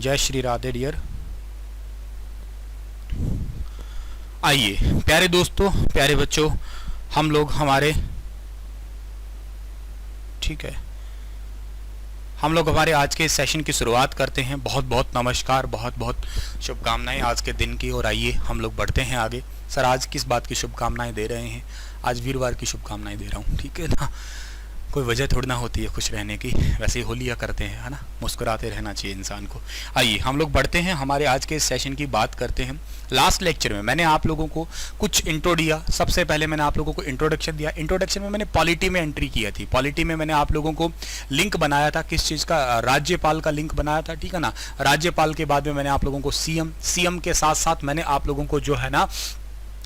जय श्री राधे डियर। आइए प्यारे दोस्तों, प्यारे बच्चों, हम लोग हमारे आज के सेशन की शुरुआत करते हैं। बहुत बहुत नमस्कार, बहुत बहुत शुभकामनाएं आज के दिन की। और आइए हम लोग बढ़ते हैं आगे। सर आज किस बात की शुभकामनाएं दे रहे हैं? आज वीरवार की शुभकामनाएं दे रहा हूँ, ठीक है ना। कोई वजह थोड़ी ना होती है खुश रहने की, वैसे ही होलिया करते हैं, है ना। मुस्कुराते रहना चाहिए इंसान को। आइए हम लोग बढ़ते हैं, हमारे आज के इस सेशन की बात करते हैं। लास्ट लेक्चर में मैंने आप लोगों को कुछ इंट्रो दिया। सबसे पहले मैंने आप लोगों को इंट्रोडक्शन दिया। इंट्रोडक्शन में मैंने पॉलिटी में एंट्री किया थी। पॉलिटी में मैंने आप लोगों को लिंक बनाया था, किस चीज़ का? राज्यपाल का लिंक बनाया था, ठीक है ना। राज्यपाल के बाद में मैंने आप लोगों को सीएम के साथ साथ मैंने आप लोगों को जो है ना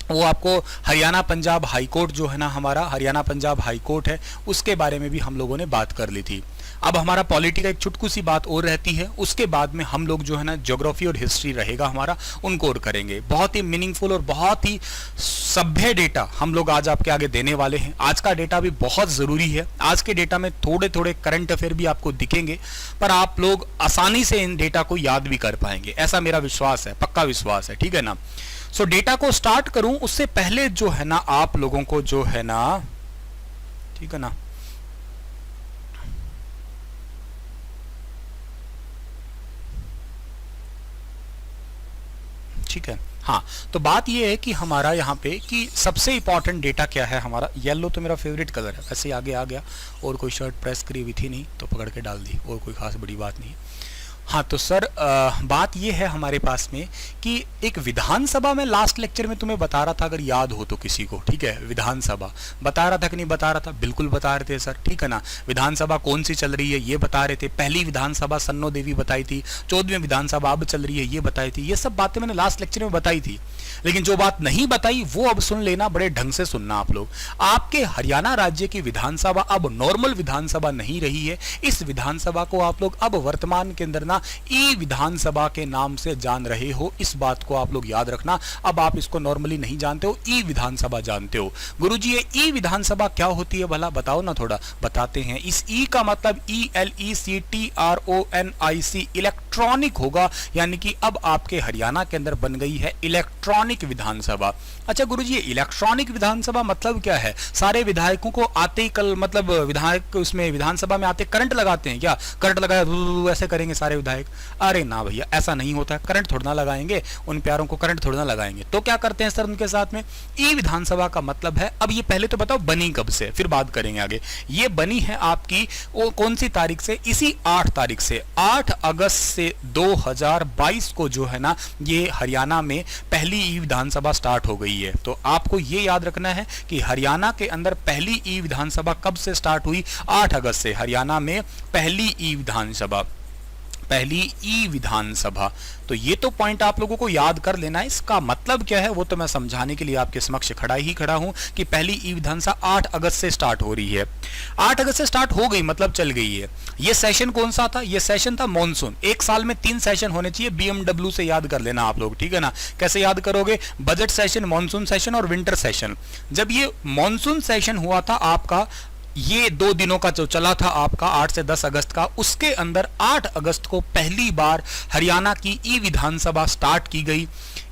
वो आपको हरियाणा पंजाब हाई कोर्ट जो है ना, हमारा हरियाणा पंजाब हाई कोर्ट है, उसके बारे में भी हम लोगों ने बात कर ली थी। अब हमारा पॉलिटी का एक चुटकू सी बात और रहती है, उसके बाद में हम लोग जो है ना ज्योग्राफी और हिस्ट्री रहेगा हमारा, उनको और करेंगे। बहुत ही मीनिंगफुल और बहुत ही सभ्य डेटा हम लोग आज आपके आगे देने वाले हैं। आज का डेटा भी बहुत ज़रूरी है। आज के डेटा में थोड़े थोड़े करंट अफेयर भी आपको दिखेंगे, पर आप लोग आसानी से इन डेटा को याद भी कर पाएंगे, ऐसा मेरा विश्वास है, पक्का विश्वास है, ठीक है ना। सो डेटा को स्टार्ट करूं उससे पहले जो है ना आप लोगों को जो है ना, ठीक है ना, ठीक है। हाँ, तो बात ये है कि हमारा यहाँ पे कि सबसे इंपॉर्टेंट डेटा क्या है हमारा। येलो तो मेरा फेवरेट कलर है, वैसे आगे आ गया। और कोई शर्ट प्रेस करी हुई थी नहीं तो पकड़ के डाल दी, और कोई खास बड़ी बात नहीं। हाँ तो सर बात ये है हमारे पास में कि एक विधानसभा में लास्ट लेक्चर में तुम्हें बता रहा था, अगर याद हो तो किसी को, ठीक है। विधानसभा बता रहा था कि नहीं बता रहा था? बिल्कुल बता रहे थे सर, ठीक है ना। विधानसभा कौन सी चल रही है ये बता रहे थे। पहली विधानसभा सन्नो देवी बताई थी, 14वीं विधानसभा अब चल रही है ये बताई थी। ये सब बातें मैंने लास्ट लेक्चर में बताई थी, लेकिन जो बात नहीं बताई वो अब सुन लेना, बड़े ढंग से सुनना आप लोग। आपके हरियाणा राज्य की विधानसभा अब नॉर्मल विधानसभा नहीं रही है। इस विधानसभा को आप लोग अब वर्तमान के अंदर ई विधानसभा के नाम से जान रहे हो। इस बात को आप लोग याद रखना। अब आप इसको नॉर्मली नहीं जानते हो, ई विधानसभा जानते हो। गुरुजी ये ई विधानसभा क्या होती है भला बताओ ना, थोड़ा बताते हैं। इस ई का मतलब ELECTRONIC इलेक्ट्रॉनिक होगा, यानी कि अब आपके हरियाणा के अंदर बन गई है इलेक्ट्रॉनिक विधानसभा। अच्छा गुरुजी ये इलेक्ट्रॉनिक विधानसभा मतलब क्या है? सारे विधायकों को आते ही कल मतलब विधायक उसमें विधानसभा में आते करंट लगाते हैं क्या? करंट लगाया ऐसे करेंगे सारे विधायक? अरे ना भैया, ऐसा नहीं होता है। करंट थोड़ा ना लगाएंगे, उन प्यारों को करंट थोड़ा ना लगाएंगे। तो क्या करते हैं सर उनके साथ में? ई विधानसभा का मतलब है, अब ये पहले तो बताओ बनी कब से, फिर बात करेंगे आगे। ये बनी है आपकी वो कौन सी तारीख से? इसी 8 तारीख से, 8 अगस्त से 2022 को जो है ना ये हरियाणा में पहली ई विधानसभा स्टार्ट हो गई है। तो आपको ये याद रखना है कि हरियाणा के अंदर पहली ई विधानसभा कब से स्टार्ट हुई? 8 अगस्त से हरियाणा में पहली ई विधानसभा, पहली ई विधानसभा। तो ये तो पॉइंट आप लोगों को याद कर लेना है। इसका मतलब क्या है वो तो मैं समझाने के लिए आपके समक्ष खड़ा हूं कि पहली ई विधानसभा 8 अगस्त से स्टार्ट हो रही है। 8 अगस्त से स्टार्ट हो गई मतलब चल गई है। ये सेशन कौन सा था? ये सेशन था मॉनसून। एक साल में 3 सेशन होने चाहिए, BMW से याद कर लेना आप लोग, ठीक है ना। कैसे याद करोगे? बजट सेशन, मॉनसून सेशन और विंटर सेशन। जब ये मॉनसून सेशन हुआ था आपका, ये 2 दिनों का जो चला था आपका 8 से 10 अगस्त का, उसके अंदर 8 अगस्त को पहली बार हरियाणा की ई विधानसभा स्टार्ट की गई।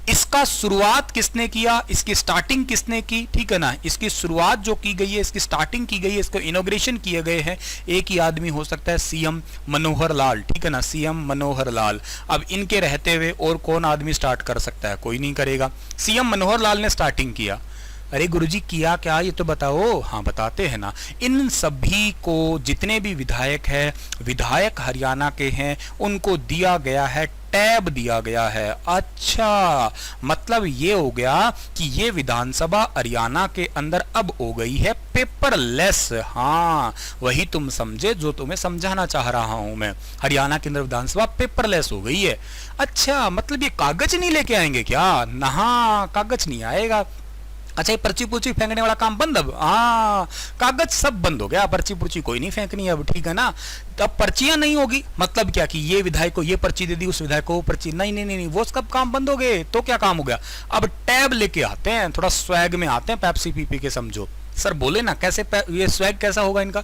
इसका शुरुआत किसने किया? इसकी स्टार्टिंग किसने की? ठीक है ना। इसकी शुरुआत जो की गई है, इसकी स्टार्टिंग की गई है, इसको इनॉग्रेशन किए गए हैं, एक ही आदमी हो सकता है, सीएम मनोहर लाल, ठीक है ना, सीएम मनोहर लाल। अब इनके रहते हुए और कौन आदमी स्टार्ट कर सकता है? कोई नहीं करेगा। सीएम मनोहर लाल ने स्टार्टिंग किया। अरे गुरुजी किया क्या ये तो बताओ। हाँ बताते हैं ना। इन सभी को जितने भी विधायक हैं, विधायक हरियाणा के हैं, उनको दिया गया है टैब दिया गया है। अच्छा मतलब ये हो गया कि ये विधानसभा हरियाणा के अंदर अब हो गई है पेपरलेस। हाँ वही तुम समझे जो तुम्हें समझाना चाह रहा हूं मैं। हरियाणा के अंदर विधानसभा पेपरलेस हो गई है। अच्छा मतलब ये कागज नहीं लेके आएंगे क्या? ना कागज नहीं आएगा। अच्छा ये पर्ची पुर्ची फेंकने वाला काम बंद अब? हाँ कागज सब बंद हो गया, पर्ची पुर्ची कोई नहीं फेंकनी अब, ठीक है ना। तो अब पर्चियां नहीं होगी, मतलब क्या कि ये विधायक को ये पर्ची दे दी, उस विधायक को वो पर्ची, नहीं नहीं नहीं, वो सब काम बंद हो गए। तो क्या काम हो गया? अब टैब लेके आते हैं, थोड़ा स्वैग में आते हैं, पेप्सी पी पी के समझो। सर बोले ना कैसे ये स्वैग कैसा होगा इनका?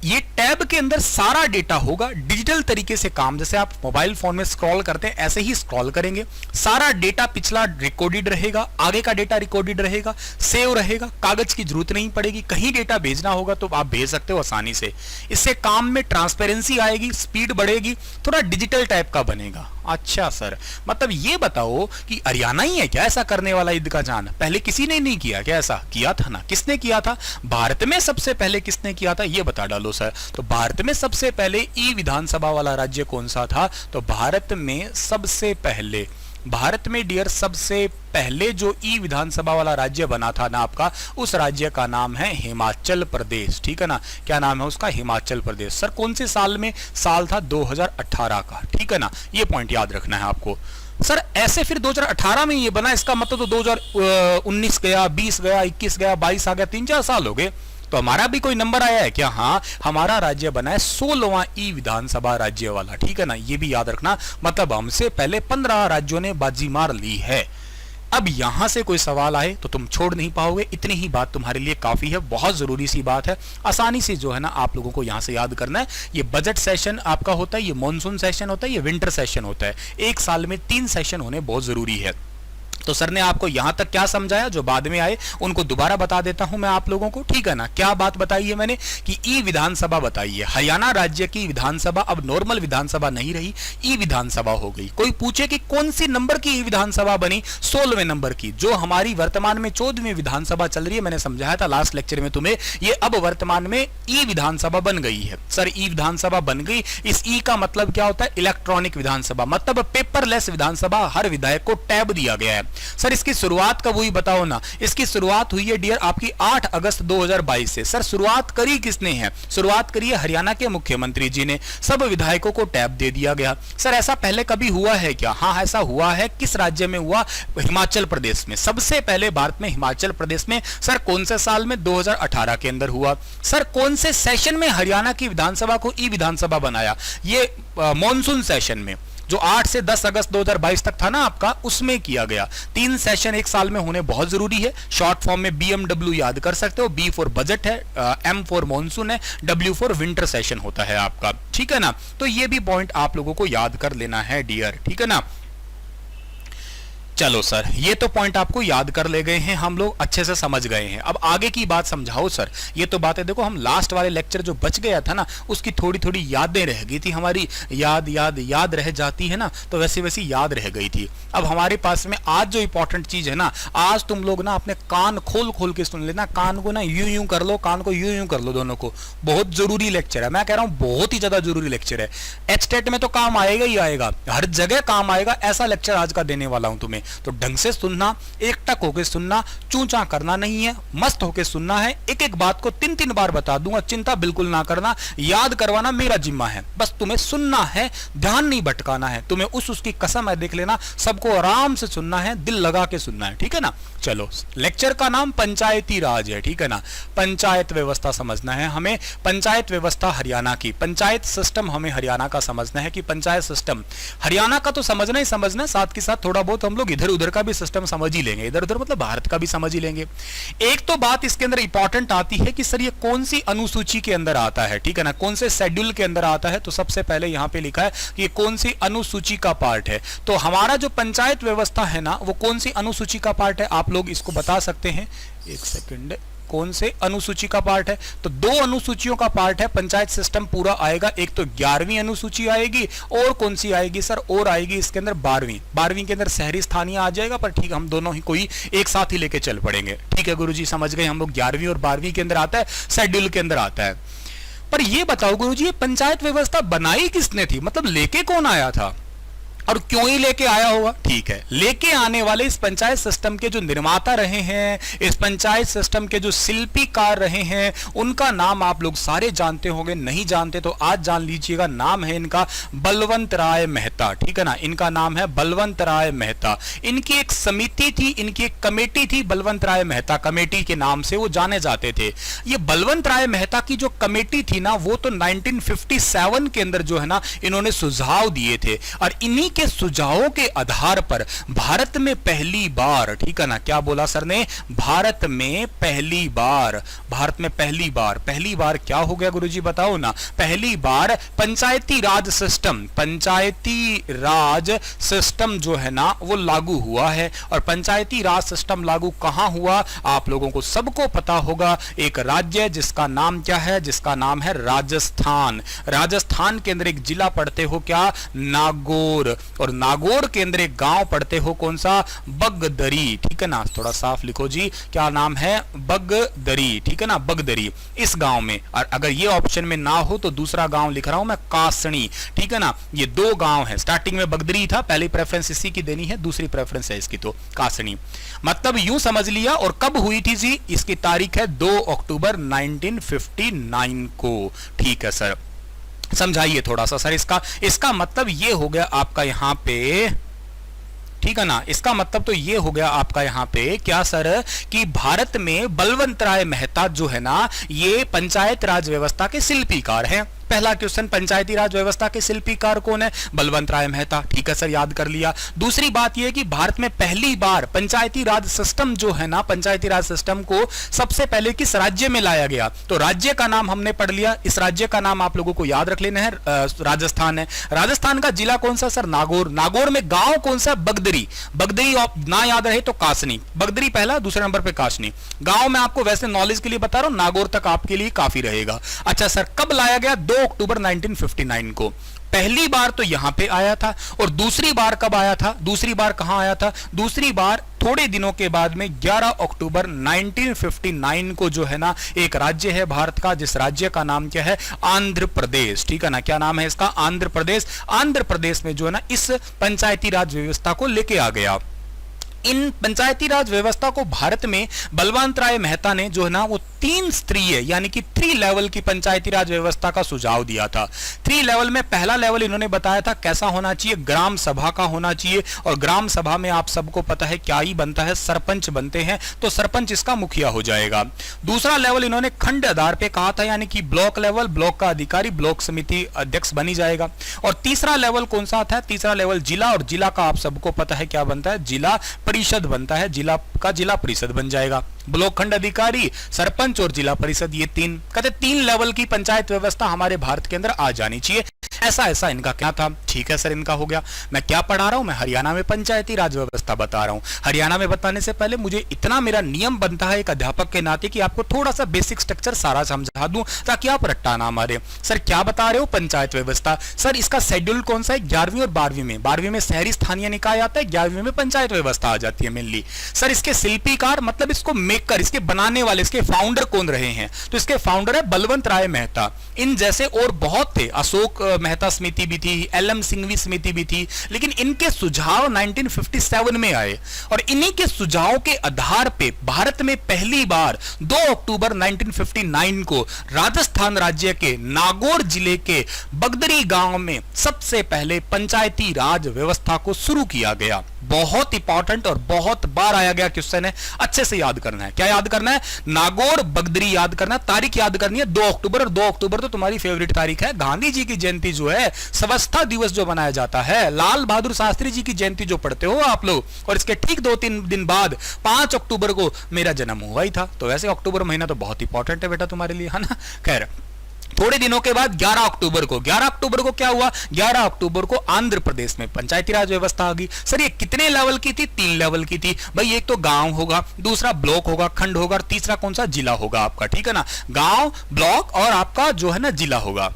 ये टैब के अंदर सारा डेटा होगा, डिजिटल तरीके से काम, जैसे आप मोबाइल फोन में स्क्रॉल करते हैं ऐसे ही स्क्रॉल करेंगे। सारा डेटा पिछला रिकॉर्डेड रहेगा, आगे का डेटा रिकॉर्डेड रहेगा, सेव रहेगा, कागज की जरूरत नहीं पड़ेगी। कहीं डेटा भेजना होगा तो आप भेज सकते हो आसानी से। इससे काम में ट्रांसपेरेंसी आएगी, स्पीड बढ़ेगी, थोड़ा डिजिटल टाइप का बनेगा। अच्छा सर, मतलब ये बताओ कि हरियाणा ही है क्या ऐसा करने वाला ईद का चांद? पहले किसी ने नहीं किया क्या? ऐसा किया था ना, किसने किया था? भारत में सबसे पहले किसने किया था ये बता डालो सर। तो भारत में सबसे पहले ई विधानसभा वाला राज्य कौन सा था? तो भारत में सबसे पहले, भारत में डियर सबसे पहले जो ई विधानसभा वाला राज्य बना था ना आपका, उस राज्य का नाम है हिमाचल प्रदेश। ठीक है ना, क्या नाम है उसका? हिमाचल प्रदेश। सर कौन से साल में? साल था 2018 का। ठीक है ना, ये पॉइंट याद रखना है आपको। सर ऐसे फिर 2018 में ये बना, इसका मतलब तो 2019 गया, 20 गया, 21 गया, 22 आ गया, 3-4 साल हो गए। तो हमारा भी कोई नंबर आया है क्या? हाँ, हमारा राज्य बना है 16वां ई विधानसभा राज्य वाला। ठीक है ना, ये भी याद रखना, मतलब हमसे पहले 15 राज्यों ने बाजी मार ली है। अब यहां से कोई सवाल आए तो तुम छोड़ नहीं पाओगे, इतनी ही बात तुम्हारे लिए काफी है, बहुत जरूरी सी बात है। आसानी से जो है ना आप लोगों को यहां से याद करना है। ये बजट सेशन आपका होता है, ये मॉनसून सेशन होता है, ये विंटर सेशन होता है। एक साल में 3 सेशन होने बहुत जरूरी है। तो सर ने आपको यहां तक क्या समझाया, जो बाद में आए उनको दोबारा बता देता हूं मैं आप लोगों को। ठीक है ना, क्या बात बताई है मैंने कि ई विधानसभा बताई है। हरियाणा राज्य की विधानसभा अब नॉर्मल विधानसभा नहीं रही, ई विधानसभा हो गई। कोई पूछे कि कौन सी नंबर की ई विधानसभा बनी? 16वें नंबर की, जो हमारी वर्तमान में 14वीं विधानसभा चल रही है। मैंने समझाया था लास्ट लेक्चर में तुम्हें, ये अब वर्तमान में ई विधानसभा बन गई है। सर ई विधानसभा बन गई, इस ई का मतलब क्या होता है? इलेक्ट्रॉनिक विधानसभा, मतलब पेपरलेस विधानसभा। हर विधायक को टैब दिया गया है। सर इसकी शुरुआत कब हुई बताओ ना? इसकी शुरुआत हुई है डियर आपकी 8 अगस्त 2022 से। सर शुरुआत करी किसने है? शुरुआत करी है हरियाणा के मुख्यमंत्री जी ने। सब विधायकों को टैब दे दिया गया। सर ऐसा पहले कभी हुआ है क्या? हाँ ऐसा हुआ है। किस राज्य में हुआ? हिमाचल प्रदेश में। सबसे पहले भारत में हिमाचल प्रदेश में। सर कौन से साल में? 2018 के अंदर हुआ। सर कौन से सेशन में हरियाणा की विधानसभा को ई विधानसभा बनाया? ये मॉनसून सेशन में, जो 8 से 10 अगस्त 2022 तक था ना आपका, उसमें किया गया। 3 सेशन एक साल में होने बहुत जरूरी है। शॉर्ट फॉर्म में BMW याद कर सकते हो। B फॉर बजट है, M फॉर मॉनसून है, W फॉर विंटर सेशन होता है आपका। ठीक है ना, तो ये भी पॉइंट आप लोगों को याद कर लेना है डियर। ठीक है ना, चलो सर ये तो पॉइंट आपको याद कर ले गए हैं, हम लोग अच्छे से समझ गए हैं। अब आगे की बात समझाओ सर। ये तो बातें देखो, हम लास्ट वाले लेक्चर जो बच गया था ना, उसकी थोड़ी थोड़ी यादें रह गई थी हमारी। याद रह जाती है ना, तो वैसी वैसी याद रह गई थी। अब हमारे पास में आज जो इंपॉर्टेंट चीज है ना, आज तुम लोग ना अपने कान खोल खोल के सुन लेना। कान को ना यूं यूं कर लो, कान को यूं यूं कर लो, दोनों को। बहुत जरूरी लेक्चर है, मैं कह रहा हूं बहुत ही ज्यादा जरूरी लेक्चर है। एचटेट में तो काम आएगा ही आएगा, हर जगह काम आएगा। ऐसा लेक्चर आज का देने वाला हूं तुम्हें, तो ढंग से सुनना, एकटक होके सुनना, चूचा करना नहीं है, मस्त होके सुनना है। एक एक बात को 3-3 बार बता दूंगा, चिंता बिल्कुल ना करना। याद करवाना मेरा जिम्मा है, बस तुम्हें सुनना है, ध्यान नहीं भटकाना है तुम्हें। उसकी कसम है, देख लेना, सबको आराम से सुनना है, दिल लगा के सुनना है। ठीक है ना, चलो लेक्चर का नाम पंचायती राज है। ठीक है ना, पंचायत व्यवस्था समझना है हमें। पंचायत व्यवस्था हरियाणा की, पंचायत सिस्टम हमें हरियाणा का समझना है कि पंचायत सिस्टम हरियाणा का तो समझना ही समझना है, साथ के साथ थोड़ा बहुत हम लोग इधर उधर का भी सिस्टम समझ ही लेंगे। इधर उधर मतलब भारत का भी समझ ही लेंगे। एक तो बात इसके अंदर इंपॉर्टेंट आती है कि सर ये कौन सी अनुसूची के अंदर आता है। ठीक है ना, कौन से शेड्यूल के अंदर आता है? तो सबसे पहले यहां पे लिखा है कि ये कौन सी अनुसूची का पार्ट है। तो हमारा जो पंचायत व्यवस्था है ना, वो कौन सी अनुसूची का पार्ट है? आप लोग इसको बता सकते हैं? एक सेकंड, कौन से अनुसूची का पार्ट है? तो 2 अनुसूचियों का पार्ट है पंचायत सिस्टम पूरा आएगा। एक तो 11वीं अनुसूची आएगी, और कौन सी आएगी सर? और आएगी इसके अंदर 12वीं के अंदर शहरी स्थानीय आ जाएगा, पर ठीक हम दोनों ही कोई एक साथ ही लेके चल पड़ेंगे। ठीक है गुरुजी, समझ गए हम लोग। 11वीं और 12वीं के अंदर आता है, शेड्यूल के अंदर आता है। पर ये बताओ गुरुजी, ये पंचायत व्यवस्था बनाई किसने थी? मतलब लेके कौन आया था और क्यों ही लेके आया होगा? ठीक है, लेके आने वाले इस पंचायत सिस्टम के जो निर्माता रहे हैं, इस पंचायत सिस्टम के जो शिल्पीकार रहे हैं, उनका नाम आप लोग सारे जानते होंगे। नहीं जानते तो आज जान लीजिएगा। नाम है इनका बलवंत राय मेहता। ठीक है ना, इनका नाम है बलवंत राय मेहता। इनकी एक समिति थी, इनकी एक कमेटी थी, बलवंत राय मेहता कमेटी के नाम से वो जाने जाते थे। ये बलवंत राय मेहता की जो कमेटी थी ना, वो तो 1957 के अंदर जो है ना, इन्होंने सुझाव दिए थे, और इन्हीं इनके सुझावों के आधार पर भारत में पहली बार, ठीक है ना, क्या बोला सर ने, भारत में पहली बार, भारत में पहली बार क्या हो गया गुरुजी बताओ ना, पहली बार पंचायती राज सिस्टम जो है ना वो लागू हुआ है। और पंचायती राज सिस्टम लागू कहां हुआ, आप लोगों को सबको पता होगा, एक राज्य जिसका नाम क्या है, जिसका नाम है राजस्थान। राजस्थान के अंदर एक जिला पढ़ते हो क्या, नागौर, और नागौर के अंदर एक गांव पढ़ते हो कौन सा, बगदरी, ठीक है ना, थोड़ा साफ लिखो जी, क्या नाम है, बगदरी, ठीक है ना, बगदरी, इस गांव में। और अगर ये ऑप्शन में ना हो तो दूसरा गांव लिख रहा हूं मैं, कासनी, ठीक है ना, ये दो गांव है, स्टार्टिंग में बगदरी था, पहली प्रेफरेंस इसी की देनी है, दूसरी प्रेफरेंस है इसकी तो कासनी। मतलब यूं समझ लिया। और कब हुई थी जी, इसकी तारीख है 2 अक्टूबर 1959 को, ठीक है सर, समझाइए थोड़ा सा सर, इसका मतलब ये हो गया आपका यहां पे, ठीक है ना, इसका मतलब तो ये हो गया आपका यहां पे क्या सर, कि भारत में बलवंत राय मेहता जो है ना, ये पंचायत राज व्यवस्था के शिल्पीकार हैं। पहला क्वेश्चन, पंचायती राज व्यवस्था के शिल्पीकार कौन है, बलवंत राय मेहता, ठीक है सर, याद कर लिया। दूसरी बात यह कि भारत में पहली बार पंचायती राज सिस्टम जो है ना, पंचायती राज सिस्टम को सबसे पहले किस राज्य में लाया गया, तो राज्य का नाम हमने पढ़ लिया, इस राज्य का नाम आप लोगों को याद रख लेना है, राजस्थान है। राजस्थान का जिला कौन सा सर, नागौर। नागौर में गांव कौन सा, बगदरी। बगदरी ना याद रहे तो कासनी, बगदरी पहला, दूसरे नंबर पे कासनी। गांव में आपको वैसे नॉलेज के लिए बता रहा हूं, नागौर तक आपके लिए काफी रहेगा। अच्छा सर, कब लाया गया, 2 अक्टूबर 1959 को। पहली बार तो यहां पे आया था, और दूसरी बार कब आया था, दूसरी बार कहां आया था, दूसरी बार थोड़े दिनों के बाद में 11 अक्टूबर 1959 को जो है ना, एक राज्य है भारत का, जिस राज्य का नाम क्या है, आंध्र प्रदेश, ठीक है ना, क्या नाम है इसका, आंध्र प्रदेश। आंध्र प्रदेश में जो है ना इस पंचायती राज व्यवस्था को लेके आ गया। इन पंचायती राज व्यवस्था को भारत में बलवंत राय मेहता ने जो है ना वो 3 स्तरीय यानी कि 3 लेवल की पंचायती राज व्यवस्था का सुझाव दिया था। 3 लेवल में पहला लेवल इन्होंने बताया था कैसा होना चाहिए, ग्राम सभा का होना चाहिए, और ग्राम सभा में आप सबको पता है क्या ही बनता है, सरपंच बनते हैं, तो सरपंच इसका मुखिया हो जाएगा। दूसरा लेवल इन्होंने खंड आधार पे कहा था, यानी कि ब्लॉक लेवल, ब्लॉक का अधिकारी ब्लॉक समिति अध्यक्ष बनी जाएगा। और तीसरा लेवल कौन सा था, तीसरा लेवल जिला, और जिला का आप सबको पता है क्या बनता है, जिला परिषद बनता है, जिला का जिला परिषद बन जाएगा। ब्लॉक खंड अधिकारी, सरपंच और जिला परिषद, ये 3 लेवल की पंचायत व्यवस्था हमारे भारत के अंदर आ जानी चाहिए। ऐसा इनका क्या था, ठीक है सर, इनका हो गया। मैं क्या पढ़ा रहा हूं, मैं हरियाणा में पंचायती राज व्यवस्था बता रहा हूं। हरियाणा में बताने से पहले मुझे इतना मेरा नियम बनता है एक अध्यापक के नाते कि आपको थोड़ा सा बेसिक स्ट्रक्चर सारा समझा दूं ताकि आप रट्टा ना मारे। सर क्या बता रहे हो, पंचायत व्यवस्था, सर इसका शेड्यूल कौन सा है, 11वीं और 12वीं में। 12वीं में शहरी स्थानीय निकाय आता है, 11वीं में पंचायत व्यवस्था आ जाती है मेनली। सर इसके शिल्पीकार मतलब इसको मेकर, इसके बनाने वाले, इसके फाउंडर कौन रहे हैं, तो इसके फाउंडर है बलवंत राय मेहता। इन जैसे और बहुत थे, अशोक मेहता समिति भी थी, LM सिंघवी समिति भी थी, लेकिन इनके सुझाव 1957 में आए, और इन्हीं के सुझाव के आधार पे भारत में पहली बार 2 अक्टूबर 1959 को राजस्थान राज्य के नागौर जिले के बगदरी गांव में सबसे पहले पंचायती राज व्यवस्था को शुरू किया गया। बहुत इंपॉर्टेंट और बहुत बार आया गया क्वेश्चन है, अच्छे से याद करना है। क्या याद करना है, नागौर बगदरी याद करना, तारीख याद करनी है 2 अक्टूबर, और 2 अक्टूबर तो तुम्हारी फेवरेट तारीख है, गांधी जी की जयंती जो है, स्वच्छता दिवस जो मनाया जाता है, लाल बहादुर शास्त्री जी की जयंती जो पढ़ते हो आप लोग, और इसके ठीक 2-3 दिन बाद 5 अक्टूबर को मेरा जन्म हुआ ही था। तो वैसे अक्टूबर महीना तो बहुत इंपॉर्टेंट है बेटा तुम्हारे लिए, है ना। खैर थोड़े दिनों के बाद 11 अक्टूबर को क्या हुआ, 11 अक्टूबर को आंध्र प्रदेश में पंचायती राज व्यवस्था आ गई। सर ये कितने लेवल की थी, 3 लेवल की थी भाई। एक तो गांव होगा, दूसरा ब्लॉक होगा, खंड होगा, और तीसरा कौन सा, जिला होगा आपका, ठीक है ना। गांव, ब्लॉक और आपका जो है ना जिला होगा।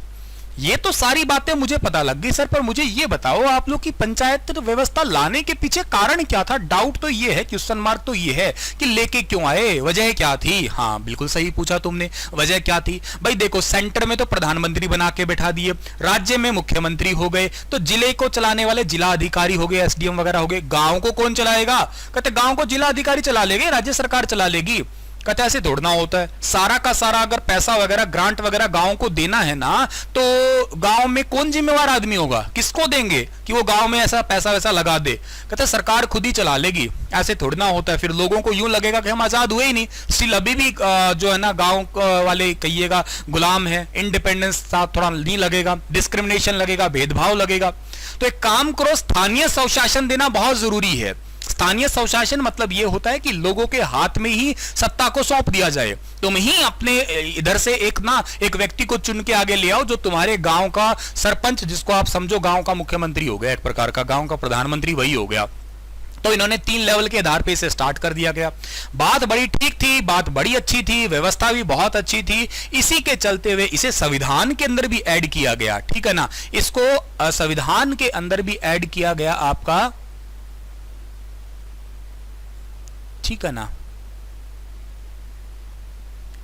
ये तो सारी बातें मुझे पता लग गई सर, पर मुझे ये बताओ आप लोग की पंचायत व्यवस्था लाने के पीछे कारण क्या था। डाउट तो ये है, क्वेश्चन मार्क तो ये है कि लेके क्यों आए, वजह क्या थी। हाँ बिल्कुल सही पूछा तुमने, वजह क्या थी भाई। देखो सेंटर में तो प्रधानमंत्री बना के बैठा दिए, राज्य में मुख्यमंत्री हो गए, तो जिले को चलाने वाले जिला अधिकारी हो गए, SDM वगैरह हो गए। गांव को कौन चलाएगा, कहते गांव को जिला अधिकारी चला लेंगे, राज्य सरकार चला लेगी। कहते ऐसे दौड़ना होता है, सारा का सारा अगर पैसा वगैरह ग्रांट वगैरह गांव को देना है ना, तो गांव में कौन जिम्मेवार आदमी होगा, किसको देंगे कि वो गांव में ऐसा पैसा वैसा लगा दे। कहते सरकार खुद ही चला लेगी, ऐसे थोड़ना होता है। फिर लोगों को यूं लगेगा कि हम आजाद हुए ही नहीं, स्टिल अभी भी जो है ना गांव वाले कहिएगा गुलाम है, इंडिपेंडेंस थोड़ा नहीं लगेगा, डिस्क्रिमिनेशन लगेगा, भेदभाव लगेगा। तो एक काम करो, स्थानीय स्वशासन देना बहुत जरूरी है। स्थानीय स्वशासन मतलब यह होता है कि लोगों के हाथ में ही सत्ता को सौंप दिया जाए। तुम ही अपने इधर से एक व्यक्ति को चुन के आगे ले आओ जो तुम्हारे गांव का सरपंच, जिसको आप समझो गांव का मुख्यमंत्री हो गया, एक प्रकार का गांव का प्रधानमंत्री वही हो गया। तो इन्होंने 3 लेवल के आधार पे इसे स्टार्ट कर दिया गया। बात बड़ी ठीक थी, बात बड़ी अच्छी थी, व्यवस्था भी बहुत अच्छी थी। इसी के चलते हुए इसे संविधान के अंदर भी ऐड किया गया, ठीक है ना। इसको संविधान के अंदर भी ऐड किया गया आपका, ठीक है ना,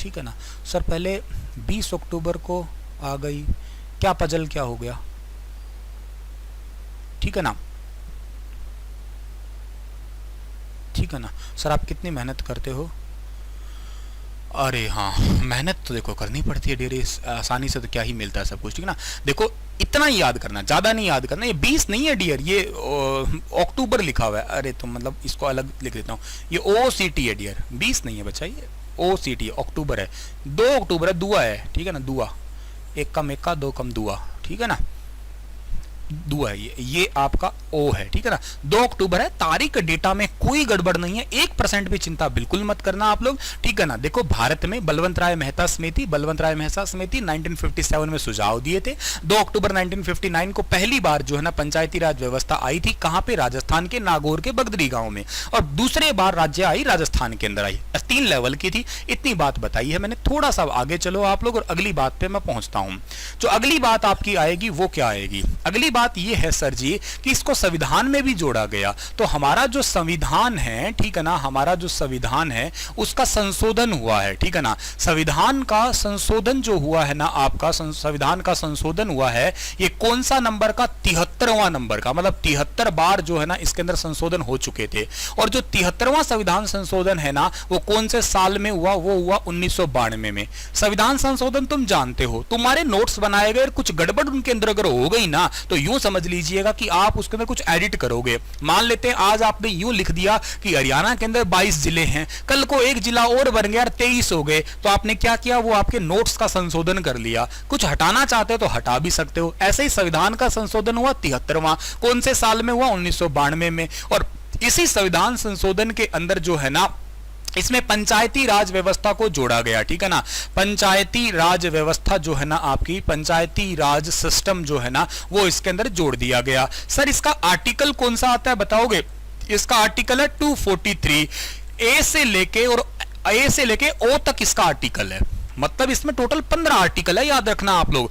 ठीक है ना सर। पहले 20 अक्टूबर को आ गई, क्या पजल क्या हो गया, ठीक है ना, ठीक है ना सर। आप कितनी मेहनत करते हो? अरे हाँ, मेहनत तो देखो करनी पड़ती है डेरे, आसानी से तो क्या ही मिलता है सब कुछ, ठीक है ना। देखो इतना ही याद करना, ज्यादा नहीं याद करना। ये 20 नहीं है डियर, ये अक्टूबर लिखा हुआ है। अरे तो मतलब इसको अलग लिख देता हूँ, ये OCT है डियर, 20 नहीं है बच्चा, ये OCT अक्टूबर है, 2 अक्टूबर है, दुआ है, ठीक है ना, दुआ, एक कम एक का, 2 कम दुआ, ठीक है ना, दुआ है ये आपका O है, ठीक है ना। 2 अक्टूबर है तारीख, डेटा में कोई गड़बड़ नहीं है, 1% भी चिंता बिल्कुल मत करना आप लोग, ठीक है ना। देखो भारत में बलवंत राय मेहता समिति 1957 में सुझाव दिए थे। 2 अक्टूबर 1959 को पहली बार जो है ना पंचायती राज व्यवस्था आई थी, कहां पे, राजस्थान के नागौर के बगदरी गांव में, और दूसरे बार राज्य आई राजस्थान के अंदर आई, 3 लेवल की थी। इतनी बात बताई है मैंने, थोड़ा सा आगे चलो आप लोग और अगली बात पे मैं पहुंचता हूं। जो अगली बात आपकी आएगी वो क्या आएगी? अगली बात ये है सर जी कि इसको संविधान में भी जोड़ा गया। तो हमारा जो संविधान है, ठीक है ना, हमारा जो संविधान है उसका संशोधन हुआ है, ठीक है ना। संविधान का संशोधन जो हुआ है ना, आपका संविधान का संशोधन हुआ है, ये कौन सा नंबर का? 73वां नंबर का, मतलब 73 बार जो है ना इसके अंदर संशोधन हो चुके थे। और जो 73वां संविधान संशोधन है ना, वो कौन से साल में हुआ? वो हुआ 1992 में। संविधान संशोधन तुम जानते हो, तुम्हारे नोट्स बनाए गए, कुछ गड़बड़ उनके अंदर अगर हो गई ना, तो यूं समझ लीजिएगा कि आप उसके अंदर कुछ एडिट करोगे। मान लेते हैं आज आपने यूं लिख दिया कि हरियाणा के अंदर 22 जिले हैं, कल को एक जिला और बन गया, 23 हो गए, तो आपने क्या किया? वो आपके नोट्स का संशोधन कर लिया। कुछ हटाना चाहते हो तो हटा भी सकते हो। ऐसे ही संविधान का संशोधन हुआ 73वां, कौन से साल में हुआ? 1992 में। और इसी संविधान संशोधन के अंदर जो है ना, इसमें पंचायती राज व्यवस्था को जोड़ा गया, ठीक है ना। पंचायती राज व्यवस्था जो है ना, आपकी पंचायती राज सिस्टम जो है ना, वो इसके अंदर जोड़ दिया गया। सर इसका आर्टिकल कौन सा आता है बताओगे? इसका आर्टिकल है 243, ए से लेके ओ तक इसका आर्टिकल है। मतलब इसमें टोटल 15 आर्टिकल है, याद रखना आप लोग।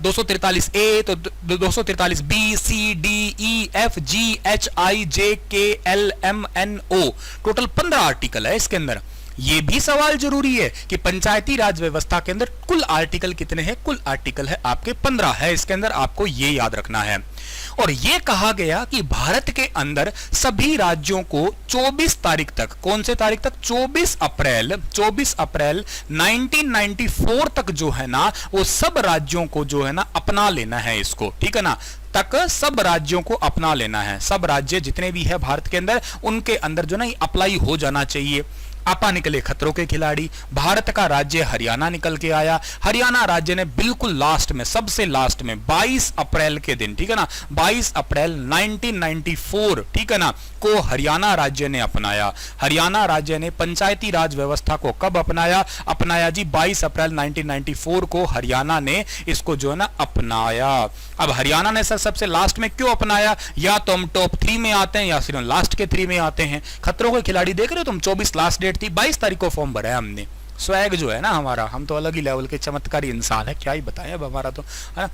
243 ए, तो 243 बी, सी, डी, ई, एफ, जी, एच, आई, जे, के, एल, एम, एन, ओ, टोटल 15 आर्टिकल है इसके अंदर। यह भी सवाल जरूरी है कि पंचायती राज व्यवस्था के अंदर कुल आर्टिकल कितने हैं? कुल आर्टिकल है आपके 15 है इसके अंदर, आपको यह याद रखना है। और यह कहा गया कि भारत के अंदर सभी राज्यों को 24 तारीख तक, कौन से तारीख तक? 24 अप्रैल 1994 तक जो है ना, वो सब राज्यों को जो है ना अपना लेना है इसको, ठीक है ना, तक सब राज्यों को अपना लेना है। सब राज्य जितने भी है भारत के अंदर, उनके अंदर जो ना अप्लाई हो जाना चाहिए। आपा निकले खतरों के खिलाड़ी, भारत का राज्य हरियाणा निकल के आया। हरियाणा राज्य ने बिल्कुल लास्ट में, सबसे लास्ट में 22 अप्रैल के दिन, ठीक है ना, 22 अप्रैल 1994, ठीक है ना, को हरियाणा राज्य ने अपनाया। हरियाणा राज्य ने पंचायती राज व्यवस्था को कब अपनाया जी? 22 अप्रैल 1994 को हरियाणा ने इसको जो है ना अपनाया। अब हरियाणा ने सर सबसे लास्ट में क्यों अपनाया? या तो हम टॉप 3 में आते हैं या फिर हम लास्ट के 3 में आते हैं। खतरों के खिलाड़ी देख रहे हो तुम, 24 लास्ट डेट थी, 22 तारीख को फॉर्म भरा है हमने। स्वैग जो है ना हमारा, हम तो अलग ही लेवल के चमत्कारी इंसान है, क्या ही बताएं अब हमारा तो, है ना।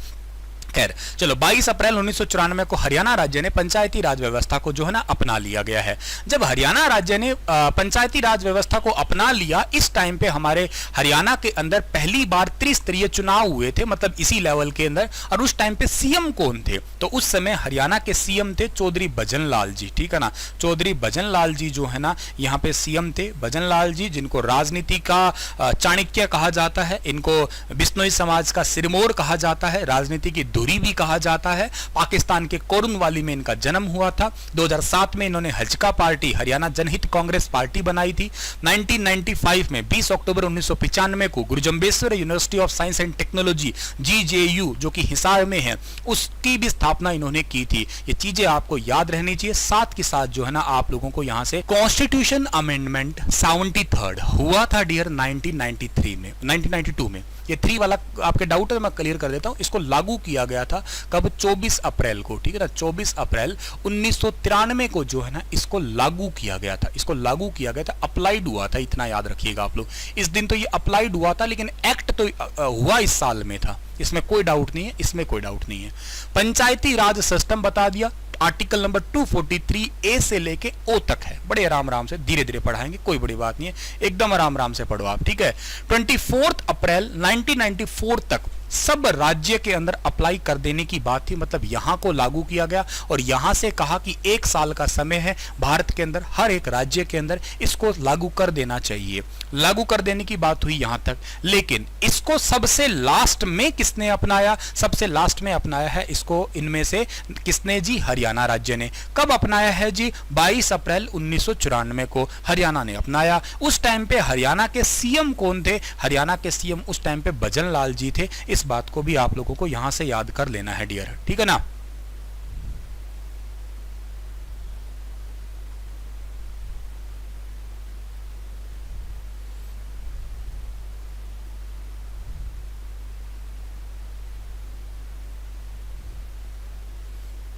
खैर चलो 22 अप्रैल 1994 को हरियाणा राज्य ने पंचायती राज व्यवस्था को जो है ना अपना लिया गया है। जब हरियाणा राज्य ने पंचायती राज व्यवस्था को अपना लिया, इस टाइम पे हमारे हरियाणा के अंदर पहली बार त्रिस्तरीय चुनाव हुए थे, मतलब इसी लेवल के अंदर। और उस टाइम पे सीएम कौन थे? तो उस समय हरियाणा के सीएम थे चौधरी भजन लाल जी, ठीक है ना। चौधरी भजन लाल जी जो है ना यहाँ पे सीएम थे। भजन लाल जी, जिनको राजनीति का चाणक्य कहा जाता है, इनको बिश्नोई समाज का सिरमौर कहा जाता है, राजनीति की धुरी भी कहा जाता है। पाकिस्तान के कोरनवाली में इनका जन्म हुआ था। 2007 में इन्होंने हजका पार्टी, हरियाणा जनहित कांग्रेस पार्टी बनाई थी। 1995 में 20 अक्टूबर 1995 को गुरु Jambheshwar university of science and technology GJU जो कि हिसार में है, उसकी भी स्थापना इन्होंने की थी। ये चीजें आपको याद रहनी चाहिए। साथ के साथ जो है ना आप लोगों को यहाँ से कॉन्स्टिट्यूशन अमेंडमेंट 73rd हुआ था डियर 1992 में। ये 3 वाला आपके डाउट है, मैं क्लियर कर देता हूं। इसको लागू किया गया था कब? 24 अप्रैल को, ठीक है ना। 24 अप्रैल 1993 को जो है ना इसको लागू किया गया था। इसको लागू किया गया था, अप्लाइड हुआ था, इतना याद रखिएगा आप लोग। इस दिन तो ये अप्लाइड हुआ था, लेकिन एक्ट तो हुआ इस साल में था, इसमें कोई डाउट नहीं है, इसमें कोई डाउट नहीं है। पंचायती राज सिस्टम बता दिया, आर्टिकल नंबर 243A से लेके O तक है। बड़े आराम से धीरे धीरे पढ़ाएंगे, कोई बड़ी बात नहीं है, एकदम आराम से पढ़ो आप, ठीक है। 24 अप्रैल 1994 तक सब राज्य के अंदर अप्लाई कर देने की बात थी, मतलब यहां को लागू किया गया और यहां से कहा कि 1 साल का समय है भारत के अंदर, हर एक राज्य के अंदर इसको लागू कर देना चाहिए। लागू कर देने की बात हुई यहां तक, लेकिन इसको सबसे लास्ट में किसने अपनाया? सबसे लास्ट में अपनाया है इसको इनमें से किसने जी? हरियाणा राज्य ने। कब अपनाया है जी? 22 अप्रैल 1994 को हरियाणा ने अपनाया। उस टाइम पे हरियाणा के सीएम कौन थे? हरियाणा के सीएम उस टाइम पे भजन लाल जी थे। इस बात को भी आप लोगों को यहां से याद कर लेना है डियर, ठीक है ना।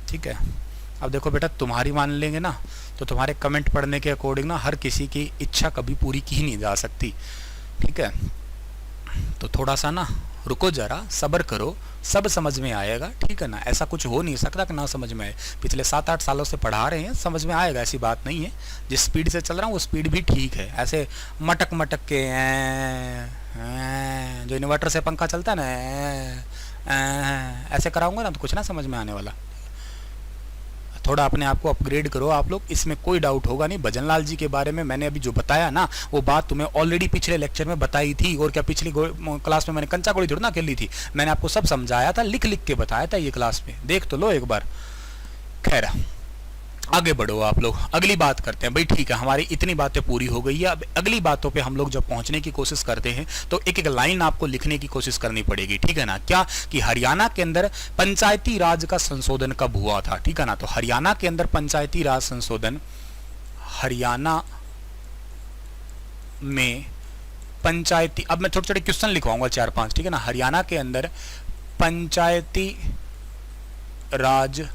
ठीक है, अब देखो बेटा, तुम्हारी मान लेंगे ना तो तुम्हारे कमेंट पढ़ने के अकॉर्डिंग ना हर किसी की इच्छा कभी पूरी की नहीं जा सकती, ठीक है। तो थोड़ा सा ना रुको, जरा सब्र करो, सब समझ में आएगा, ठीक है ना। ऐसा कुछ हो नहीं सकता कि ना समझ में आए। पिछले 7-8 सालों से पढ़ा रहे हैं, समझ में आएगा, ऐसी बात नहीं है। जिस स्पीड से चल रहा हूँ वो स्पीड भी ठीक है। ऐसे मटक मटक के जो इन्वर्टर से पंखा चलता है ना, ऐसे कराऊंगा ना तो कुछ ना समझ में आने वाला। थोड़ा अपने आप को अपग्रेड करो आप लोग, इसमें कोई डाउट होगा नहीं। भजन लाल जी के बारे में मैंने अभी जो बताया ना, वो बात तुम्हें ऑलरेडी पिछले लेक्चर में बताई थी। और क्या पिछली क्लास में मैंने कंचा गोली थोड़ी ना खेली थी, मैंने आपको सब समझाया था, लिख लिख के बताया था ये क्लास में, देख तो लो एक बार। खैर आगे बढ़ो आप लोग, अगली बात करते हैं भाई, ठीक है। हमारी इतनी बातें पूरी हो गई है, अब अगली बातों पे हम लोग जब पहुंचने की कोशिश करते हैं तो एक एक लाइन आपको लिखने की कोशिश करनी पड़ेगी, ठीक है ना। क्या कि हरियाणा के अंदर पंचायती राज का संशोधन कब हुआ था, ठीक है ना। तो हरियाणा के अंदर पंचायती राज संशोधन, हरियाणा में पंचायती, अब मैं छोटे छोटे क्वेश्चन लिखवाऊंगा 4-5, ठीक है ना। हरियाणा के अंदर पंचायती राज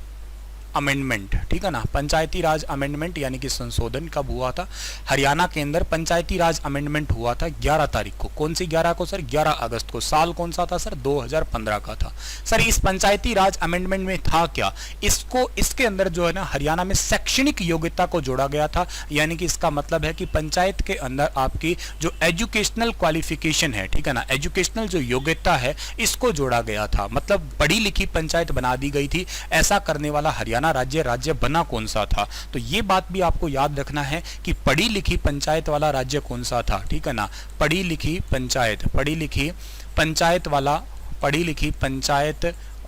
अमेंडमेंट, ठीक है ना। पंचायती राज अमेंडमेंट यानी कि संशोधन कब हुआ था? हरियाणा के अंदर पंचायती राज अमेंडमेंट हुआ था 11 तारीख को। कौन सी 11 को सर? 11 अगस्त को। साल कौन सा था सर? 2015 का था सर। इस पंचायती राज अमेंडमेंट में था क्या? इसके अंदर जो है ना हरियाणा में शैक्षणिक योग्यता को जोड़ा गया था, यानी कि इसका मतलब है कि पंचायत के अंदर आपकी जो एजुकेशनल क्वालिफिकेशन है, ठीक है ना, एजुकेशनल जो योग्यता है इसको जोड़ा गया था, मतलब पढ़ी लिखी पंचायत बना दी गई थी। ऐसा करने वाला हरियाणा राज्य बना कौन सा था? तो ये बात भी आपको याद रखना है कि पढ़ी लिखी पंचायत वाला राज्य कौन सा था, ठीक है ना। पढ़ी लिखी पंचायत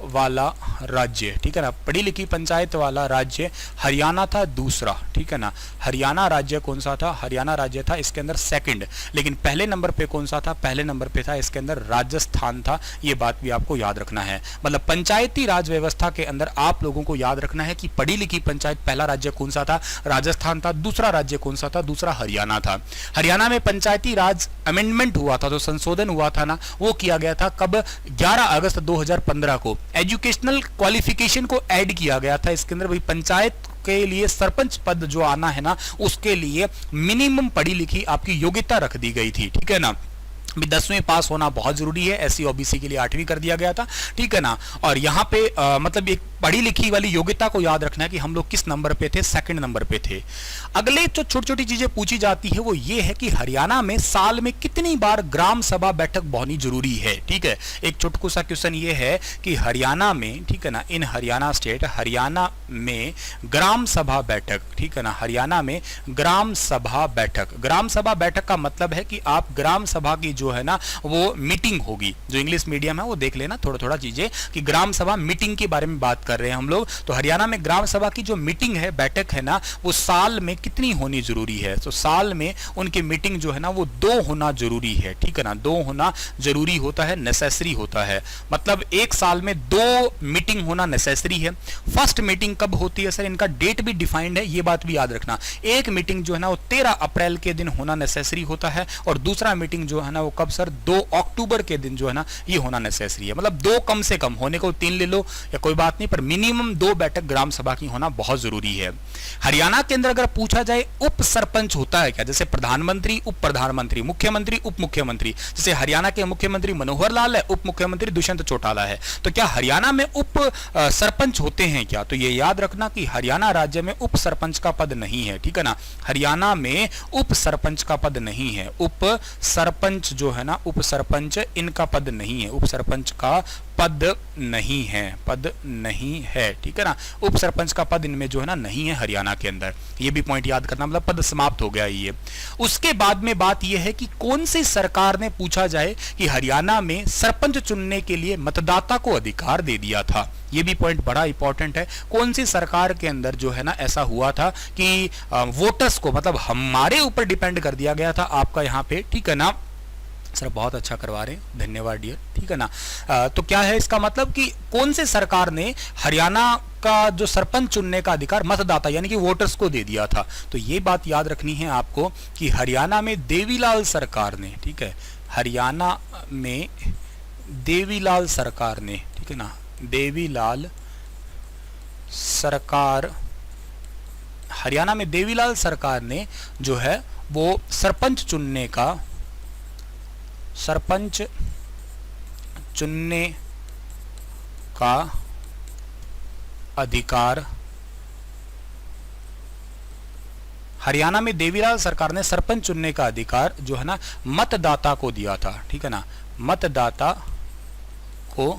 वाला राज्य, ठीक है ना। पढ़ी लिखी पंचायत वाला राज्य हरियाणा था दूसरा, ठीक है ना। हरियाणा राज्य कौन सा था? हरियाणा राज्य था इसके अंदर सेकंड। लेकिन पहले नंबर पे कौन सा था? पहले नंबर पे था इसके अंदर राजस्थान था। ये बात भी आपको याद रखना है। मतलब पंचायती राज व्यवस्था के अंदर आप लोगों को याद रखना है कि पढ़ी लिखी पंचायत पहला राज्य कौन सा था? राजस्थान था। दूसरा राज्य कौन सा था? दूसरा हरियाणा था। हरियाणा में पंचायती राज अमेंडमेंट हुआ था, जो संशोधन हुआ था ना, वो किया गया था कब? 11 अगस्त 2015 को। एजुकेशनल क्वालिफिकेशन को ऐड किया गया था इसके अंदर। भाई पंचायत के लिए सरपंच पद जो आना है ना, उसके लिए मिनिमम पढ़ी लिखी आपकी योग्यता रख दी गई थी, ठीक है ना। भी 10वीं पास होना बहुत जरूरी है, एससी ओबीसी के लिए 8वीं कर दिया गया था, ठीक है ना। और यहाँ पे मतलब एक पढ़ी लिखी वाली योग्यता को याद रखना है कि हम लोग किस नंबर पे थे, सेकंड नंबर पे थे। अगले जो छोटी छोटी चीजें पूछी जाती है वो ये है कि हरियाणा में साल में कितनी बार ग्राम सभा बैठक होनी जरूरी है, ठीक है। एक छोटकू सा क्वेश्चन ये है कि हरियाणा में, ठीक है ना, इन हरियाणा स्टेट, हरियाणा में ग्राम सभा बैठक, ठीक है ना, हरियाणा में ग्राम सभा बैठक। ग्राम सभा बैठक का मतलब है कि आप ग्राम सभा की जो है ना वो मीटिंग होगी, जो इंग्लिश मीडियम है वो देख लेना थोड़ा थोड़ा चीजें कि ग्राम सभा मीटिंग के बारे में बात कर रहे हैं हम लोग। तो हरियाणा में ग्राम सभा की जो मीटिंग है, बैठक है ना, वो साल में कितनी होनी जरूरी है। तो साल में उनकी मीटिंग जो है ना वो 2 होना जरूरी है, ठीक है ना, 2 होना जरूरी होता है, नेसेसरी होता है। मतलब एक साल में 2 मीटिंग होना नेसेसरी है। फर्स्ट मीटिंग कब होती है सर, इनका डेट भी डिफाइंड है, ये बात भी याद रखना। एक मीटिंग जो है ना वो 13 अप्रैल के दिन होना नेसेसरी होता है, और दूसरा मीटिंग जो है ना वो कब सर, 2 अक्टूबर के दिन जो है ना ये होना नेसेसरी है। मतलब 2 कम से कम, होने को 3 ले लो या कोई बात नहीं, पर मिनिमम 2 बैठक ग्राम सभा की होना बहुत जरूरी है। हरियाणा के अंदर अगर पूछा जाए उप सरपंच होता है क्या, जैसे प्रधानमंत्री, उप प्रधानमंत्री, मुख्यमंत्री, उप मुख्यमंत्री, जैसे हरियाणा के मुख्यमंत्री मनोहर लाल है, उप मुख्यमंत्री दुष्यंत चौटाला है, तो क्या हरियाणा में उप सरपंच होते हैं क्या। तो ये याद रखना कि हरियाणा राज्य में उप सरपंच का पद नहीं है, ठीक है ना, हरियाणा में उप सरपंच का पद नहीं है। उप सरपंच जो है ना, उप सरपंच इनका पद नहीं है, उप सरपंच का पद नहीं है, पद नहीं है, ठीक है ना, उप सरपंच का पद इनमें जो है ना नहीं है हरियाणा के अंदर। ये भी पॉइंट याद करना, मतलब पद समाप्त हो गया ये। उसके बाद में बात यह है कि कौन सी सरकार ने, पूछा जाए कि हरियाणा में सरपंच चुनने के लिए मतदाता को अधिकार दे दिया था, ये भी पॉइंट बड़ा इंपॉर्टेंट है। कौन सी सरकार के अंदर जो है ना ऐसा हुआ था कि वोटर्स को, मतलब हमारे ऊपर डिपेंड कर दिया गया था आपका यहाँ पे, ठीक है ना। सर बहुत अच्छा करवा रहे हैं, धन्यवाद डियर, ठीक है ना। तो क्या है इसका मतलब कि कौन से सरकार ने हरियाणा का जो सरपंच चुनने का अधिकार मतदाता यानी कि वोटर्स को दे दिया था। तो ये बात याद रखनी है आपको कि हरियाणा में देवीलाल सरकार ने, ठीक है, हरियाणा में देवीलाल सरकार ने, ठीक है ना, देवीलाल सरकार, हरियाणा में देवीलाल सरकार ने जो है वो सरपंच चुनने का, सरपंच चुनने का अधिकार, हरियाणा में देवीलाल सरकार ने सरपंच चुनने का अधिकार जो है ना मतदाता को दिया था, ठीक है ना, मतदाता को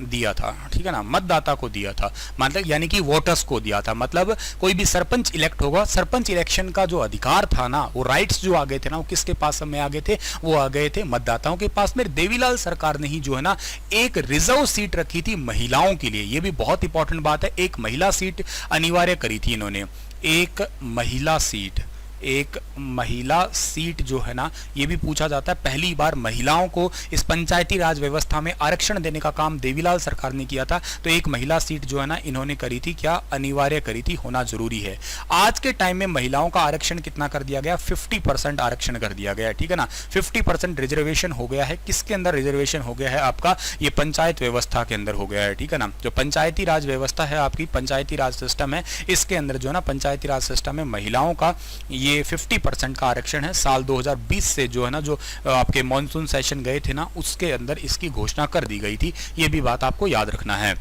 दिया था, ठीक है ना, मतदाता को दिया था, मतलब यानी कि वोटर्स को दिया था। मतलब कोई भी सरपंच इलेक्ट होगा, सरपंच इलेक्शन का जो अधिकार था ना, वो राइट्स जो आ गए थे ना, वो किसके पास में आ गए थे, वो आ गए थे मतदाताओं के पास में। देवीलाल सरकार ने ही जो है ना एक रिजर्व सीट रखी थी महिलाओं के लिए, ये भी बहुत इंपॉर्टेंट बात है, एक महिला सीट अनिवार्य करी थी इन्होंने, एक महिला सीट, एक महिला सीट जो है ना, ये भी पूछा जाता है, पहली बार महिलाओं को इस पंचायती राज व्यवस्था में आरक्षण देने का काम देवीलाल सरकार ने किया था। तो एक महिला सीट जो है ना इन्होंने करी थी, क्या अनिवार्य करी थी, होना जरूरी है। आज के टाइम में महिलाओं का आरक्षण कितना कर दिया गया, 50% आरक्षण कर दिया गया है, ठीक है ना, 50% रिजर्वेशन हो गया है। किसके अंदर रिजर्वेशन हो गया है आपका, ये पंचायत व्यवस्था के अंदर हो गया है, ठीक है ना। जो पंचायती राज व्यवस्था है आपकी, पंचायती राज सिस्टम है, इसके अंदर जो है ना पंचायती राज सिस्टम में महिलाओं का ये 50% का आरक्षण है। साल 2020 से जो है ना, जो आपके मॉनसून सेशन गए थे ना, उसके अंदर इसकी घोषणा कर दी गई थी। ये भी बात आपको याद रखना है,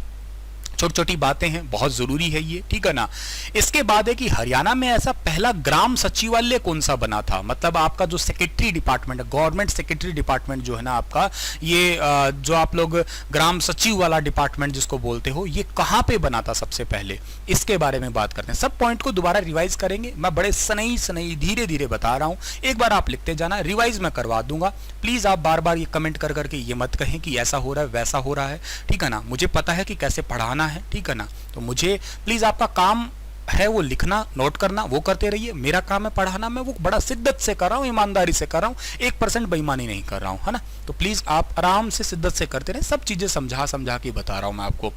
छोटी छोटी बातें हैं, बहुत जरूरी है ये, ठीक है ना। इसके बाद है कि हरियाणा में ऐसा पहला ग्राम सचिवालय कौन सा बना था, मतलब आपका जो सेक्रेटरी डिपार्टमेंट है, गवर्नमेंट सेक्रेटरी डिपार्टमेंट जो है ना आपका, ये जो आप लोग ग्राम सचिव वाला डिपार्टमेंट जिसको बोलते हो, ये कहाँ पे बना था सबसे पहले, इसके बारे में बात करते हैं। सब पॉइंट को दोबारा रिवाइज करेंगे, मैं बड़े सनई सनई धीरे धीरे बता रहा हूँ, एक बार आप लिखते जाना, रिवाइज मैं करवा दूंगा। प्लीज आप बार बार ये कमेंट कर करके ये मत कहें कि ऐसा हो रहा है वैसा हो रहा है, ठीक है ना। मुझे पता है कि कैसे पढ़ाना है, ठीक है ना, तो मुझे प्लीज आपका काम है वो लिखना, नोट करना, वो करते रहिए। मेरा काम है पढ़ाना, मैं वो बड़ा शिद्दत से कर रहा हूँ, ईमानदारी से कर रहा हूँ, 1% बेईमानी नहीं कर रहा हूँ, है ना। तो प्लीज आप आराम से शिद्दत से करते रहे, सब चीजें समझा समझा के बता रहा हूँ मैं आपको,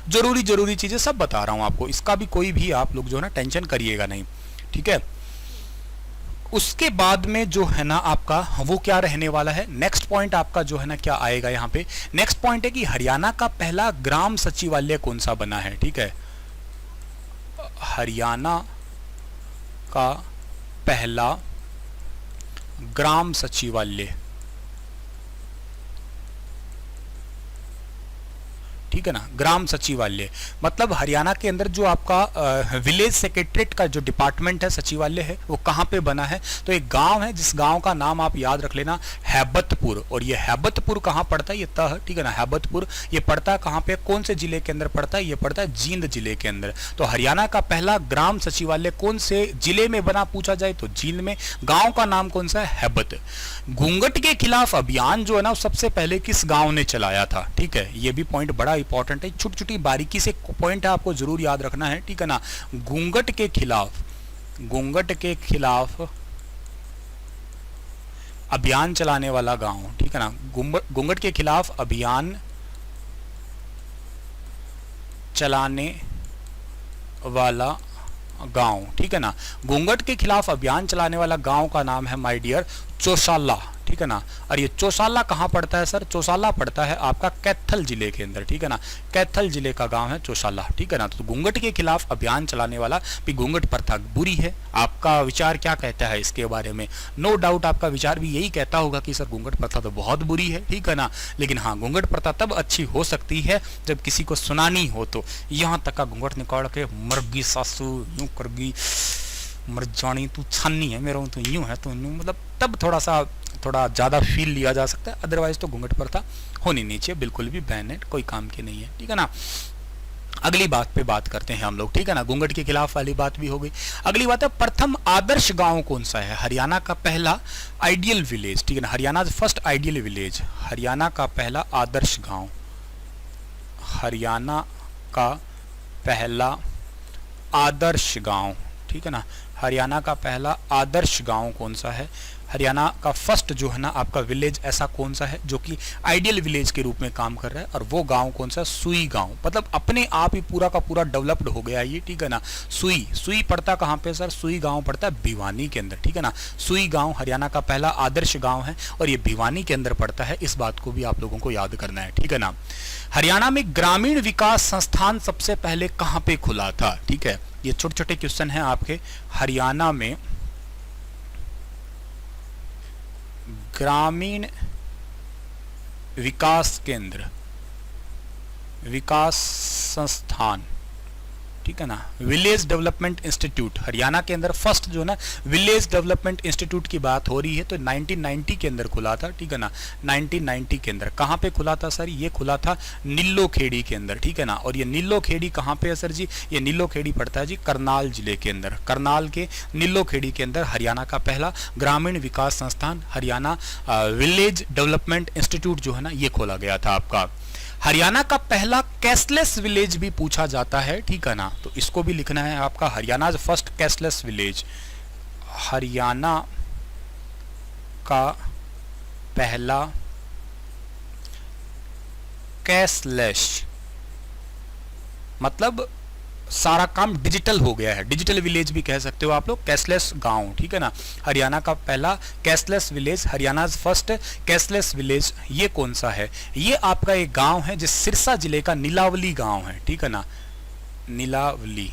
जरूरी चीजें सब बता रहा हूँ आपको, इसका भी कोई भी आप लोग जो है ना टेंशन करिएगा नहीं, ठीक है। उसके बाद में जो है ना आपका वो क्या रहने वाला है, नेक्स्ट पॉइंट आपका जो है ना क्या आएगा यहाँ पे, नेक्स्ट पॉइंट है कि हरियाणा का पहला ग्राम सचिवालय कौन सा बना है, ठीक है। हरियाणा का पहला ग्राम सचिवालय, ठीक है ना, ग्राम सचिवालय। मतलब हरियाणा के अंदर जो आपका विलेज सेक्रेटरीट का जो डिपार्टमेंट है, सचिवालय है, वो कहाँ पे बना है? तो एक गांव है जिस गांव का नाम आप याद रख लेना, हैबतपुर। और ये हैबतपुर कहाँ पड़ता है? ये तह, ठीक है ना, हैबतपुर ये पड़ता है कहाँ पे, कौन से जिले के अंदर पड़ता है? ये पड़ता है जींद जिले के अंदर। तो हरियाणा का पहला ग्राम सचिवालय कौन से जिले में बना पूछा जाए तो जींद में। गांव का नाम कौन सा है? हैबत। घूंघट के खिलाफ अभियान जो है ना सबसे पहले किस गांव ने चलाया था? ठीक है, ये भी पॉइंट बड़ा इंपॉर्टेंट है, छोटी छोटी बारीकी से पॉइंट है, आपको जरूर याद रखना है, ठीक है ना। घूंघट के खिलाफ अभियान चलाने वाला गांव, ठीक है ना, घूंघट के खिलाफ अभियान चलाने वाला गांव, ठीक है ना। घूंघट के खिलाफ अभियान चलाने वाला गांव का नाम है माय डियर चौसाला, ठीक है ना। और ये चौसाला कहाँ पड़ता है सर? चौसाला पड़ता है आपका कैथल जिले के अंदर, ठीक है ना, कैथल जिले का गांव है चौसाला, ठीक है ना। तो घूंघट के खिलाफ अभियान चलाने वाला भी, घूंघट प्रथा बुरी है। आपका विचार क्या कहता है इसके बारे में? नो डाउट आपका विचार भी यही कहता होगा कि सर घूंघट प्रथा तो बहुत बुरी है, ठीक है ना। लेकिन हाँ, घूंघट प्रथा तब अच्छी हो सकती है जब किसी को सुनानी हो। तो यहाँ तक का घूंघट निकाल के मरगी सासू यूं करगी, मर जानी तू छानी है मेरा तो यूं है तो यूं, मतलब तब थोड़ा ज़्यादा फील लिया जा सकता है। अदरवाइज तो घूंघट प्रथा होनी नहीं चाहिए, बिल्कुल भी बैन है, कोई काम की नहीं है, ठीक है ना। अगली बात पे बात करते हैं हम लोग, ठीक है ना। घूंघट के खिलाफ वाली बात भी हो गई। अगली बात है प्रथम आदर्श गांव कौन सा है? हरियाणा का पहला आइडियल विलेज, ठीक है ना, Haryana first ideal village, Haryana का पहला आदर्श गांव, हरियाणा का पहला आदर्श गांव, ठीक है ना, हरियाणा का पहला आदर्श गांव कौन सा है? हरियाणा का फर्स्ट जो है ना आपका विलेज ऐसा कौन सा है जो कि आइडियल विलेज के रूप में काम कर रहा है? और वो गांव कौन सा? सुई गांव। मतलब अपने आप ही पूरा का पूरा डेवलप्ड हो गया ये, ठीक है ना। सुई पड़ता कहाँ पे सर? सुई गांव पड़ता है भिवानी के अंदर, ठीक है ना। सुई गांव हरियाणा का पहला आदर्श गांव है और ये भिवानी के अंदर पड़ता है। इस बात को भी आप लोगों को याद करना है, ठीक है ना। हरियाणा में ग्रामीण विकास संस्थान सबसे पहले कहाँ पे खुला था? ठीक है, ये छोटे छोटे क्वेश्चन हैं आपके। हरियाणा में ग्रामीण विकास केंद्र, विकास संस्थान, ठीक है ना, विलेज डेवलपमेंट इंस्टीट्यूट, हरियाणा के अंदर फर्स्ट जो ना विलेज डेवलपमेंट इंस्टीट्यूट की बात हो रही है तो 1990 के अंदर खुला था, ठीक है ना। 1990 के अंदर कहाँ पे खुला था सर? ये खुला था नीलो खेड़ी के अंदर, ठीक है ना। और ये नीलो खेड़ी कहाँ पे है सर जी? ये नीलो खेड़ी पड़ता है जी करनाल जिले के अंदर, करनाल के नीलो खेड़ी के अंदर हरियाणा का पहला ग्रामीण विकास संस्थान, हरियाणा विलेज डेवलपमेंट इंस्टीट्यूट जो है ना ये खोला गया था आपका। हरियाणा का पहला कैशलेस विलेज भी पूछा जाता है, ठीक है ना, तो इसको भी लिखना है आपका। Haryana first cashless village, Haryana का पहला कैशलेस, मतलब सारा काम डिजिटल हो गया है, डिजिटल विलेज भी कह सकते हो आप लोग, कैशलेस गांव, ठीक है ना। हरियाणा का पहला cashless village, Haryana first cashless village, ये कौन सा है? ये आपका एक गांव है जो सिरसा जिले का नीलावली गांव है, ठीक है ना। नीलावली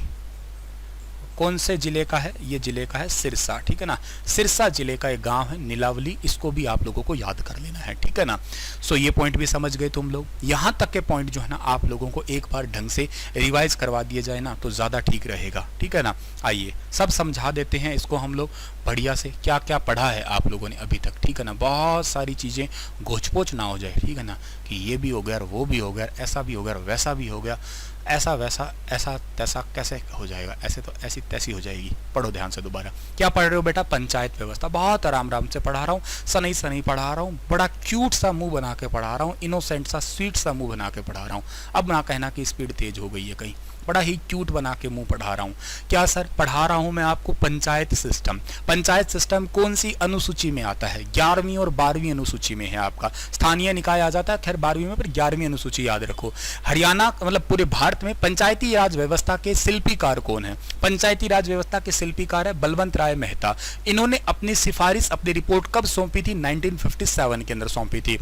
कौन से जिले का है? ये जिले का है सिरसा, ठीक है ना। सिरसा जिले का एक गांव है नीलावली, इसको भी आप लोगों को याद कर लेना है, ठीक है ना। सो ये पॉइंट भी समझ गए तुम लोग। यहाँ तक के पॉइंट जो है ना आप लोगों को एक बार ढंग से रिवाइज करवा दिए जाए ना तो ज़्यादा ठीक रहेगा, ठीक है ना। आइए सब समझा देते हैं इसको हम लोग बढ़िया से, क्या क्या पढ़ा है आप लोगों ने अभी तक, ठीक है ना। बहुत सारी चीज़ें घोच-पोच ना हो जाए, ठीक है ना, कि ये भी हो गया और वो भी हो गया, ऐसा भी हो गया और वैसा भी हो गया, ऐसा वैसा ऐसा तैसा कैसे हो जाएगा, ऐसे तो ऐसी तैसी हो जाएगी। पढ़ो ध्यान से दोबारा। क्या पढ़ रहे हो बेटा? पंचायत व्यवस्था। बहुत आराम आराम से पढ़ा रहा हूँ, सनई सनई पढ़ा रहा हूँ, बड़ा क्यूट सा मुंह बना के पढ़ा रहा हूँ, इनोसेंट सा स्वीट सा मुंह बना के पढ़ा रहा हूँ। अब ना कहना कि स्पीड तेज हो गई है कहीं, बड़ा ही क्यूट बना के मुंह पढ़ा रहा हूँ। क्या सर? पढ़ा रहा हूँ मैं आपको पंचायत सिस्टम। पंचायत सिस्टम कौन सी अनुसूची में आता है? 11वीं और 12वीं अनुसूची में है आपका। स्थानीय निकाय आ जाता है खैर 12वीं में, पर 11वीं अनुसूची याद रखो। हरियाणा मतलब पूरे भारत में पंचायती राज व्यवस्था के शिल्पीकार कौन है? पंचायती राज व्यवस्था के शिल्पीकार है बलवंत राय मेहता। इन्होंने अपनी सिफारिश, अपनी रिपोर्ट कब सौंपी थी? 1957 के अंदर सौंपी थी।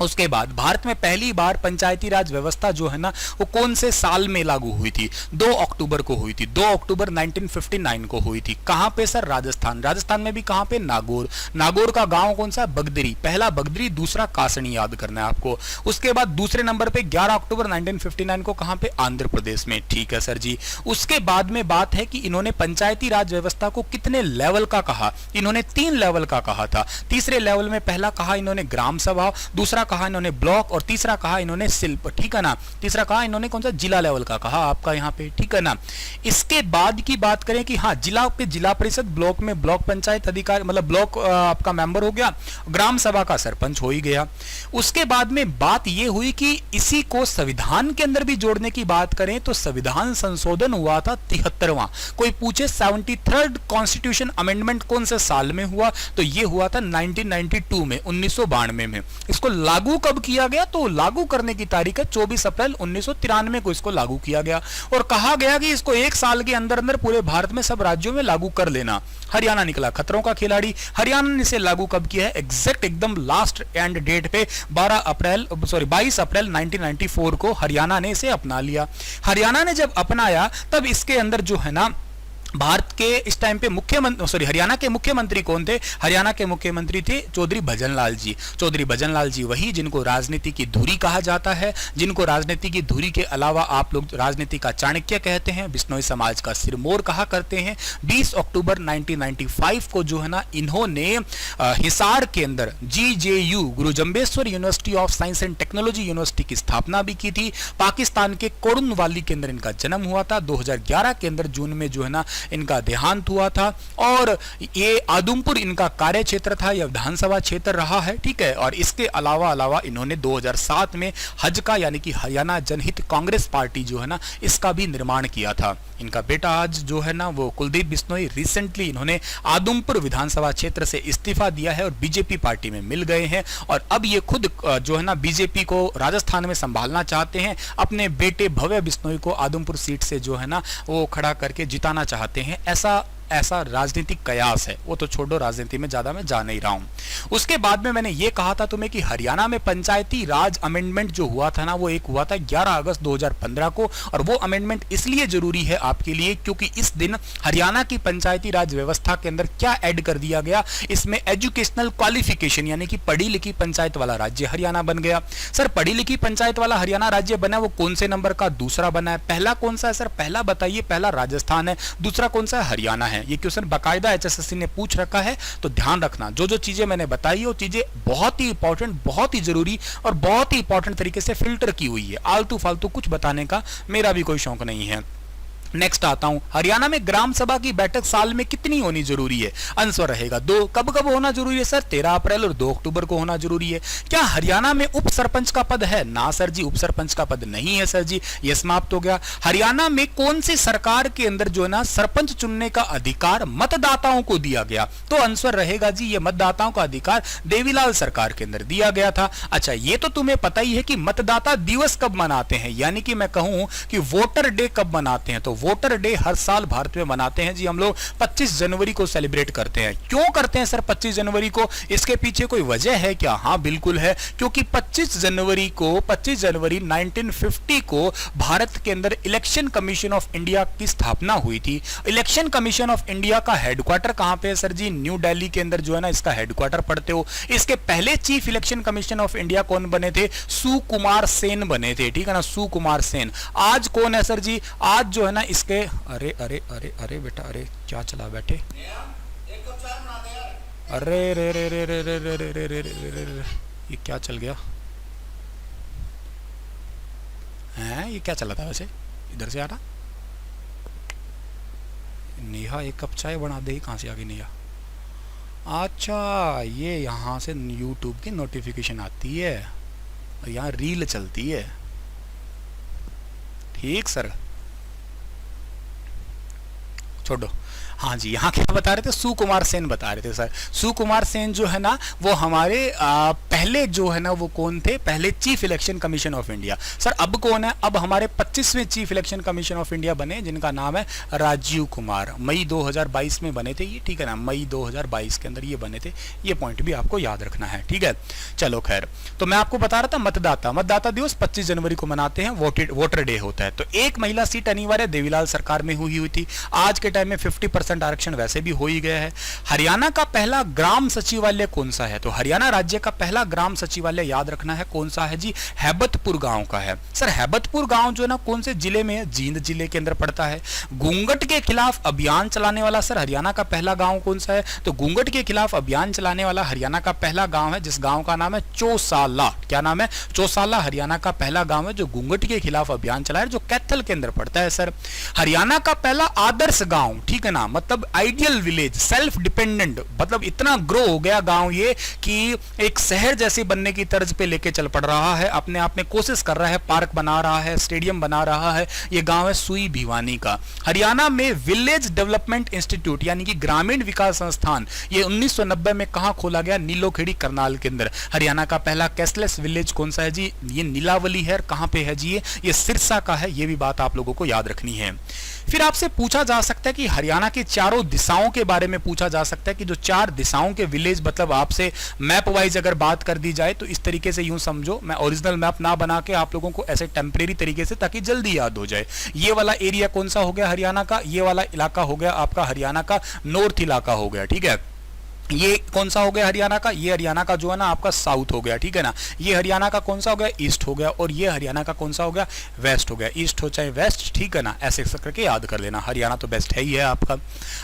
उसके बाद भारत में पहली बार पंचायती राज व्यवस्था जो है ना वो कौन से साल में लागू हुई थी? 2 अक्टूबर को हुई थी। 2 अक्टूबर 1959 को हुई थी। कहां पे सर? राजस्थान। राजस्थान में भी कहां पे? नागौर। नागौर का गांव कौन सा? बगदरी। पहला बगदरी, दूसरा कासनी, याद करना है आपको। उसके बाद दूसरे नंबर पे 11 अक्टूबर 1959 को कहां पे? आंध्र प्रदेश में। ठीक है सर जी। उसके बाद में बात है कि इन्होंने पंचायती राज व्यवस्था को कितने लेवल का कहा? इन्होंने 3 लेवल का कहा था। तीसरे लेवल में पहला कहा इन्होंने ग्राम सभा, दूसरा कहा इन्होंने ब्लॉक और तीसरा कहा इन्होंने शिल्प। ठीक है ना। तीसरा कहा इन्होंने कौन सा? जिला लेवल का कहा आपका यहाँ पे। ठीक है ना। इसके बाद की बात करें कि हाँ, जिला पे जिला परिषद, ब्लॉक में ब्लॉक पंचायत अधिकारी मतलब ब्लॉक आपका मेंबर हो गया, ग्राम सभा का सरपंच हो ही गया। उसके बाद में बात यह हुई कि इसी को संविधान के अंदर भी जोड़ने की बात करें तो संविधान संशोधन हुआ था 73वां। कोई पूछे 73rd कॉन्स्टिट्यूशन अमेंडमेंट कौन से साल में हुआ? तो यह हुआ था 1992 में, 1992 में। इसको लागू कब किया गया? तो लागू करने की तारीख है 24 अप्रैल 1993 को इसको लागू किया गया और कहा गया कि इसको 1 साल के अंदर अंदर पूरे भारत में सब राज्यों में लागू कर लेना। हरियाणा निकला खतरों का खिलाड़ी। हरियाणा ने इसे लागू कब किया है? एग्जैक्ट एकदम लास्ट एंड डेट पे 22 अप्रैल 1994 को हरियाणा ने इसे अपना लिया। हरियाणा ने जब अपनाया तब इसके अंदर जो है ना भारत के इस टाइम पे हरियाणा के मुख्यमंत्री कौन थे? हरियाणा के मुख्यमंत्री थे चौधरी भजनलाल जी। चौधरी भजनलाल जी वही जिनको राजनीति की धुरी कहा जाता है, जिनको राजनीति की धुरी के अलावा आप लोग राजनीति का चाणक्य कहते हैं, बिश्नोई समाज का सिरमौर कहा करते हैं। 20 अक्टूबर 1995 को जो है ना इन्होंने हिसार के अंदर GJU Guru Jambheshwar university of science and technology university की स्थापना भी की थी। पाकिस्तान के कोडुनवाली के अंदर इनका जन्म हुआ था। 2011 के अंदर जून में जो है ना इनका देहांत हुआ था और ये आदमपुर इनका कार्य क्षेत्र था, यह विधानसभा क्षेत्र रहा है। ठीक है। और इसके अलावा इन्होंने 2007 में हज का यानी कि हरियाणा जनहित कांग्रेस पार्टी जो है ना इसका भी निर्माण किया था। इनका बेटा आज जो है ना वो कुलदीप बिश्नोई, रिसेंटली इन्होंने आदमपुर विधानसभा क्षेत्र से इस्तीफा दिया है और बीजेपी पार्टी में मिल गए हैं और अब ये खुद जो है ना बीजेपी को राजस्थान में संभालना चाहते हैं। अपने बेटे भव्य बिश्नोई को आदमपुर सीट से जो है ना वो खड़ा करके जिताना चाहते हैं। ऐसा राजनीतिक कयास है। वो तो छोड़ो, राजनीति में ज्यादा मैं जा नहीं रहा हूं। उसके बाद में मैंने ये कहा था तुम्हें कि हरियाणा में पंचायती राज अमेंडमेंट जो हुआ था ना वो एक हुआ था 11 अगस्त 2015 को और वो अमेंडमेंट इसलिए जरूरी है आपके लिए क्योंकि इस दिन हरियाणा की पंचायती राज व्यवस्था के अंदर क्या ऐड कर दिया गया? इसमें एजुकेशनल क्वालिफिकेशन यानी कि पढ़ी लिखी पंचायत वाला राज्य हरियाणा बन गया। सर पढ़ी लिखी पंचायत वाला हरियाणा राज्य बना, वो कौन से नंबर का? दूसरा बना है। पहला कौन सा है सर? पहला बताइए। पहला राजस्थान है, दूसरा कौन सा है? हरियाणा है। ये क्वेश्चन बाकायदा HSSC ने पूछ रखा है, तो ध्यान रखना। जो चीजें मैंने बताई वो चीजें बहुत ही इंपॉर्टेंट, बहुत ही जरूरी और बहुत ही इंपॉर्टेंट तरीके से फिल्टर की हुई है। आलतू फालतू कुछ बताने का मेरा भी कोई शौक नहीं है। नेक्स्ट आता हूं, हरियाणा में ग्राम सभा की बैठक साल में कितनी होनी जरूरी है? आंसर रहेगा 2। कब कब होना जरूरी है सर? 13 अप्रैल और 2 अक्टूबर को होना जरूरी है। क्या हरियाणा में उप सरपंच का पद है? ना सर जी, उप सरपंच का पद नहीं है सर जी, यह समाप्त हो गया। हरियाणा में कौन सी सरकार के अंदर जो है ना सरपंच चुनने का अधिकार मतदाताओं को दिया गया? तो आंसर रहेगा जी ये मतदाताओं का अधिकार देवीलाल सरकार के अंदर दिया गया था। अच्छा, ये तो तुम्हें पता ही है कि मतदाता दिवस कब मनाते हैं, यानी कि मैं कहूं कि वोटर डे कब मनाते हैं। तो वोटर डे हर साल भारत में मनाते हैं जी हम लोग 25 जनवरी को सेलिब्रेट करते हैं। क्यों करते हैं सर 25 जनवरी को? इसके पीछे कोई वजह है क्या? हाँ बिल्कुल है, क्योंकि 25 जनवरी 1950 को भारत के अंदर इलेक्शन कमीशन ऑफ इंडिया की स्थापना हुई थी। इलेक्शन कमीशन ऑफ इंडिया का हेडक्वार्टर कहां पे है सर जी? न्यू दिल्ली के अंदर जो है ना इसका हेडक्वार्टर पढ़ते हो। इसके पहले chief election commission of India कौन बने थे? सुकुमार सेन बने थे। ठीक है ना, सुकुमार सेन। आज कौन है सर जी? आज जो है ना इसके अरे अरे अरे अरे बेटा, अरे क्या चला बैठे? अरे रे रे रे रे रे रे रे रे रे रे रे, ये क्या चल गया है? ये क्या चला था वैसे? इधर से आ रहा। नेहा एक कप चाय बना दे। कहां से आ गई नेहा? अच्छा, ये यहाँ से यूट्यूब की नोटिफिकेशन आती है और यहाँ रील चलती है। ठीक सर, छोड़ो। हाँ जी, यहाँ क्या बता रहे थे, सुकुमार सेन बता रहे थे सर। सुकुमार सेन जो है ना वो हमारे पहले जो है ना वो कौन थे, पहले chief election commission of India. Sir अब कौन है, अब हमारे 25वें chief election commission of India बने, जिनका नाम है राजीव कुमार। मई 2022 में बने थे ये, ठीक है ना, मई 2022 के अंदर ये बने थे। ये पॉइंट भी आपको याद रखना है, ठीक है। चलो खैर, तो मैं आपको बता रहा था मतदाता दिवस 25 जनवरी को मनाते हैं, वोटर डे होता है। तो एक महिला सीट अनिवार्य देवीलाल सरकार में हुई थी। आज के टाइम में 50% आरक्षण वैसे भी हो ही गया है। हरियाणा का पहला ग्राम सचिवालय कौन सा है, तो हरियाणा राज्य का पहला ग्राम सचिवालय याद रखना है कौन सा है जी, हैबतपुर गांव का है। सर हैबतपुर गांव जो है ना कौन से जिले में है, जींद जिले के अंदर पड़ता है। घूंघट के खिलाफ अभियान चलाने वाला सर हरियाणा का पहला गांव कौन सा है, तो घूंघट के खिलाफ अभियान चलाने वाला हरियाणा का पहला गांव है जिस गांव का नाम है चौसाला। क्या नाम है, चौसाला हरियाणा का पहला गांव है जो घूंघट के खिलाफ अभियान चला है, जो कैथल के अंदर पड़ता है सर। हरियाणा का पहला आदर्श गांव, ठीक है ना, मतलब आइडियल विलेज, सेल्फ डिपेंडेंट, मतलब इतना ग्रो हो गया गांव ये कि एक शहर जैसे बनने की तर्ज पे लेके चल पड़ रहा है, अपने आप में कोशिश कर रहा है, पार्क बना रहा है, स्टेडियम बना रहा है। ये गांव है सुई भिवानी का। हरियाणा में विलेज डेवलपमेंट इंस्टीट्यूट यानी कि ग्रामीण विकास संस्थान, ये 1990 में कहां खोला गया, नीलोखेड़ी करनाल के अंदर। हरियाणा का पहला कैशलेस विलेज कौन सा है जी, ये नीलावली है। कहां पे है जी, ये सिरसा का है। ये भी बात आप लोगों को याद रखनी है। फिर आपसे पूछा जा सकता है कि हरियाणा की चारों दिशाओं के बारे में पूछा जा सकता है कि जो 4 दिशाओं के विलेज, मतलब आपसे मैप वाइज अगर बात कर दी जाए तो इस तरीके से यूं समझो, मैं ओरिजिनल मैप ना बना के आप लोगों को ऐसे टेम्परेरी तरीके से, ताकि जल्दी याद हो जाए। ये वाला एरिया कौन सा हो गया हरियाणा का, ये वाला इलाका हो गया आपका हरियाणा का नॉर्थ इलाका हो गया, ठीक है। ये कौन सा हो गया हरियाणा का, ये हरियाणा का जो है ना आपका साउथ हो गया, ठीक है ना। ये हरियाणा का कौन सा हो गया, ईस्ट हो गया। और ये हरियाणा का कौन सा हो गया, वेस्ट हो गया। ईस्ट हो चाहे वेस्ट, ठीक है ना, ऐसे करके याद कर लेना। हरियाणा तो बेस्ट है ही है आपका।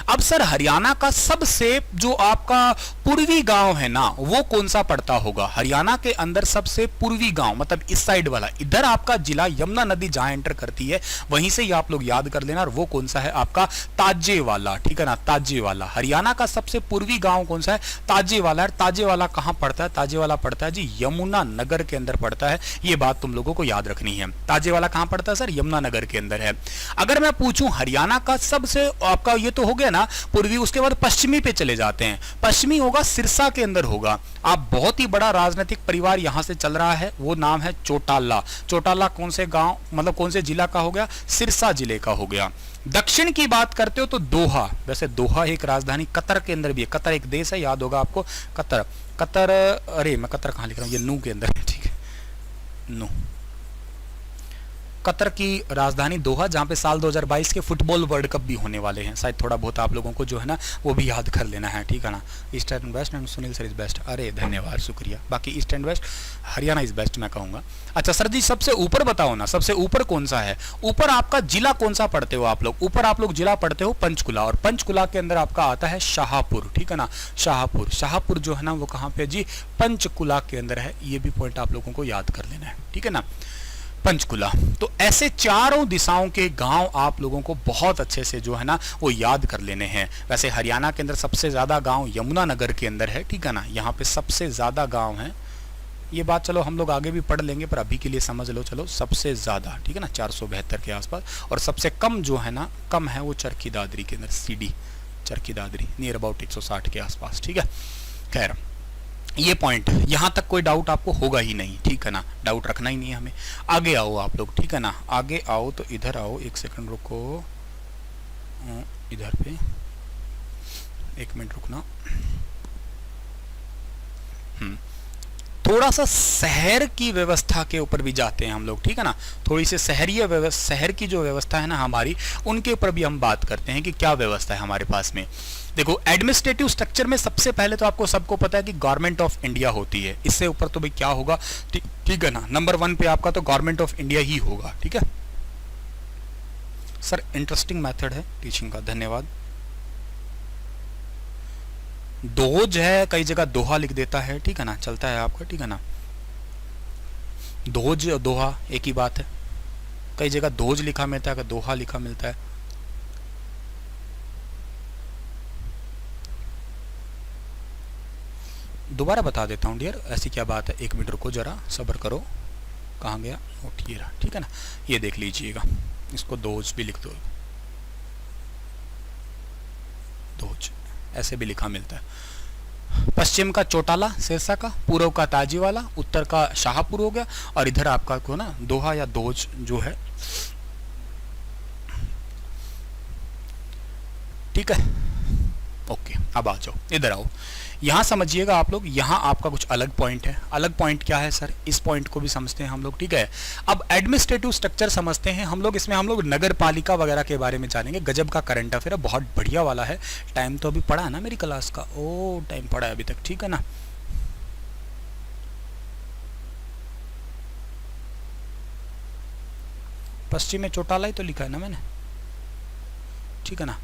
अब सर हरियाणा का सबसे जो आपका पूर्वी गांव है ना वो कौन सा पड़ता होगा, हरियाणा के अंदर सबसे पूर्वी गांव, मतलब इस साइड वाला, इधर आपका जिला यमुना नदी जहां एंटर करती है वहीं से ही आप लोग याद कर लेना। और वो कौन सा है आपका, ताजेवाला, ठीक है ना, ताजेवाला। हरियाणा का सबसे पूर्वी गांव कौन सा है, ताजेवाला। ताजेवाला कहां पड़ता है, ताजेवाला पड़ता है जी यमुना नगर के अंदर पड़ता है। ये बात तुम लोगों को याद रखनी है। ताजेवाला कहां पड़ता है सर, यमुना नगर के अंदर है। अगर मैं पूछूं हरियाणा का सबसे, आपका ये तो हो गया ना पूर्वी, उसके बाद पश्चिमी पे चले जाते हैं। पश्चिमी होगा सिरसा के अंदर होगा। आप बहुत ही बड़ा राजनीतिक परिवार यहां से चल रहा है, वो नाम है चौटाला। चौटाला कौन से गांव, मतलब कौन से जिला का हो गया, सिरसा जिले का हो गया। दक्षिण की बात करते हो तो दोहा, वैसे दोहा एक राजधानी कतर के अंदर भी है। कतर एक देश है, याद होगा आपको, कतर। कतर, अरे मैं कतर कहां लिख रहा हूं, ये नू के अंदर है, ठीक है, नू। कतर की राजधानी दोहा, जहां पे साल 2022 के फुटबॉल वर्ल्ड कप भी होने वाले हैं। शायद थोड़ा बहुत आप लोगों को जो है ना वो भी याद कर लेना है, ठीक है ना। East and west and Sunil sir is best, अरे धन्यवाद, शुक्रिया। बाकी east and west, Haryana is best मैं कहूंगा। अच्छा सर जी, सबसे ऊपर बताओ ना, सबसे ऊपर कौन सा है, ऊपर आपका जिला कौन सा पढ़ते हो आप लोग, ऊपर आप लोग जिला पढ़ते हो पंचकुला, और पंचकुला के अंदर आपका आता है शाहपुर, ठीक है ना, शाहपुर। शाहपुर जो है ना वो कहाँ पे जी, पंचकुला के अंदर है। ये भी पॉइंट आप लोगों को याद कर लेना है, ठीक है ना, पंचकुला। तो ऐसे चारों दिशाओं के गांव आप लोगों को बहुत अच्छे से जो है ना वो याद कर लेने हैं। वैसे हरियाणा के अंदर सबसे ज्यादा गांव यमुना नगर के अंदर है, ठीक है ना, यहाँ पे सबसे ज्यादा गांव है। ये बात चलो हम लोग आगे भी पढ़ लेंगे, पर अभी के लिए समझ लो, चलो सबसे ज्यादा, ठीक है ना, 472 के आसपास। और सबसे कम जो है ना, कम है वो चरखी दादरी के अंदर, CD Charkhi Dadri, near about 160 के आसपास, ठीक है। खैर ये पॉइंट, यहां तक कोई डाउट आपको होगा ही नहीं, ठीक है ना, डाउट रखना ही नहीं है हमें। आगे आओ आप लोग, ठीक है ना, आगे आओ, तो इधर आओ, एक सेकंड रुको, इधर पे 1 मिनट रुकना। थोड़ा सा शहर की व्यवस्था के ऊपर भी जाते हैं हम लोग, ठीक है ना, थोड़ी सी शहरीय शहर की जो व्यवस्था है ना हमारी, उनके ऊपर भी हम बात करते हैं कि क्या व्यवस्था है हमारे पास में। देखो एडमिनिस्ट्रेटिव स्ट्रक्चर में सबसे पहले तो आपको सबको पता है कि गवर्नमेंट ऑफ इंडिया होती है। इससे ऊपर तो भाई क्या होगा, ठीक है ना, नंबर 1 पे आपका तो गवर्नमेंट ऑफ इंडिया ही होगा, ठीक है। सर इंटरेस्टिंग मेथड है टीचिंग का, धन्यवाद। दोज है, कई जगह दोहा लिख देता है, ठीक है ना, चलता है आपका, ठीक है ना। दोज दोहा एक ही बात है, कई जगह दोज लिखा मिलता है, दोहा लिखा मिलता है। दोबारा बता देता हूँ डियर, ऐसी क्या बात है, 1 मिनट रुको जरा, सब्र करो। कहाँ गया नोट, ये रहा, ठीक है ना, ये देख लीजिएगा, इसको दोज भी लिख दो। दोज, ऐसे भी लिखा मिलता है। पश्चिम का चौटाला सिरसा का, पूर्व का ताजीवाला, उत्तर का शाहपुर हो गया, और इधर आपका को ना दोहा या दोज जो है, ठीक है। ओके, अब आ जाओ, इधर आओ, यहाँ समझिएगा आप लोग, यहाँ आपका कुछ अलग पॉइंट है। अलग पॉइंट क्या है सर, इस पॉइंट को भी समझते हैं हम लोग, ठीक है। अब एडमिनिस्ट्रेटिव स्ट्रक्चर समझते हैं हम लोग, इसमें हम लोग नगर पालिका वगैरह के बारे में जानेंगे। गजब का करंट अफेयर है, बहुत बढ़िया वाला है। टाइम तो अभी पड़ा है ना मेरी क्लास का, ओ टाइम पड़ा है अभी तक, ठीक है ना। पश्चिम में चौटाला ही तो लिखा है ना मैंने, ठीक है ना।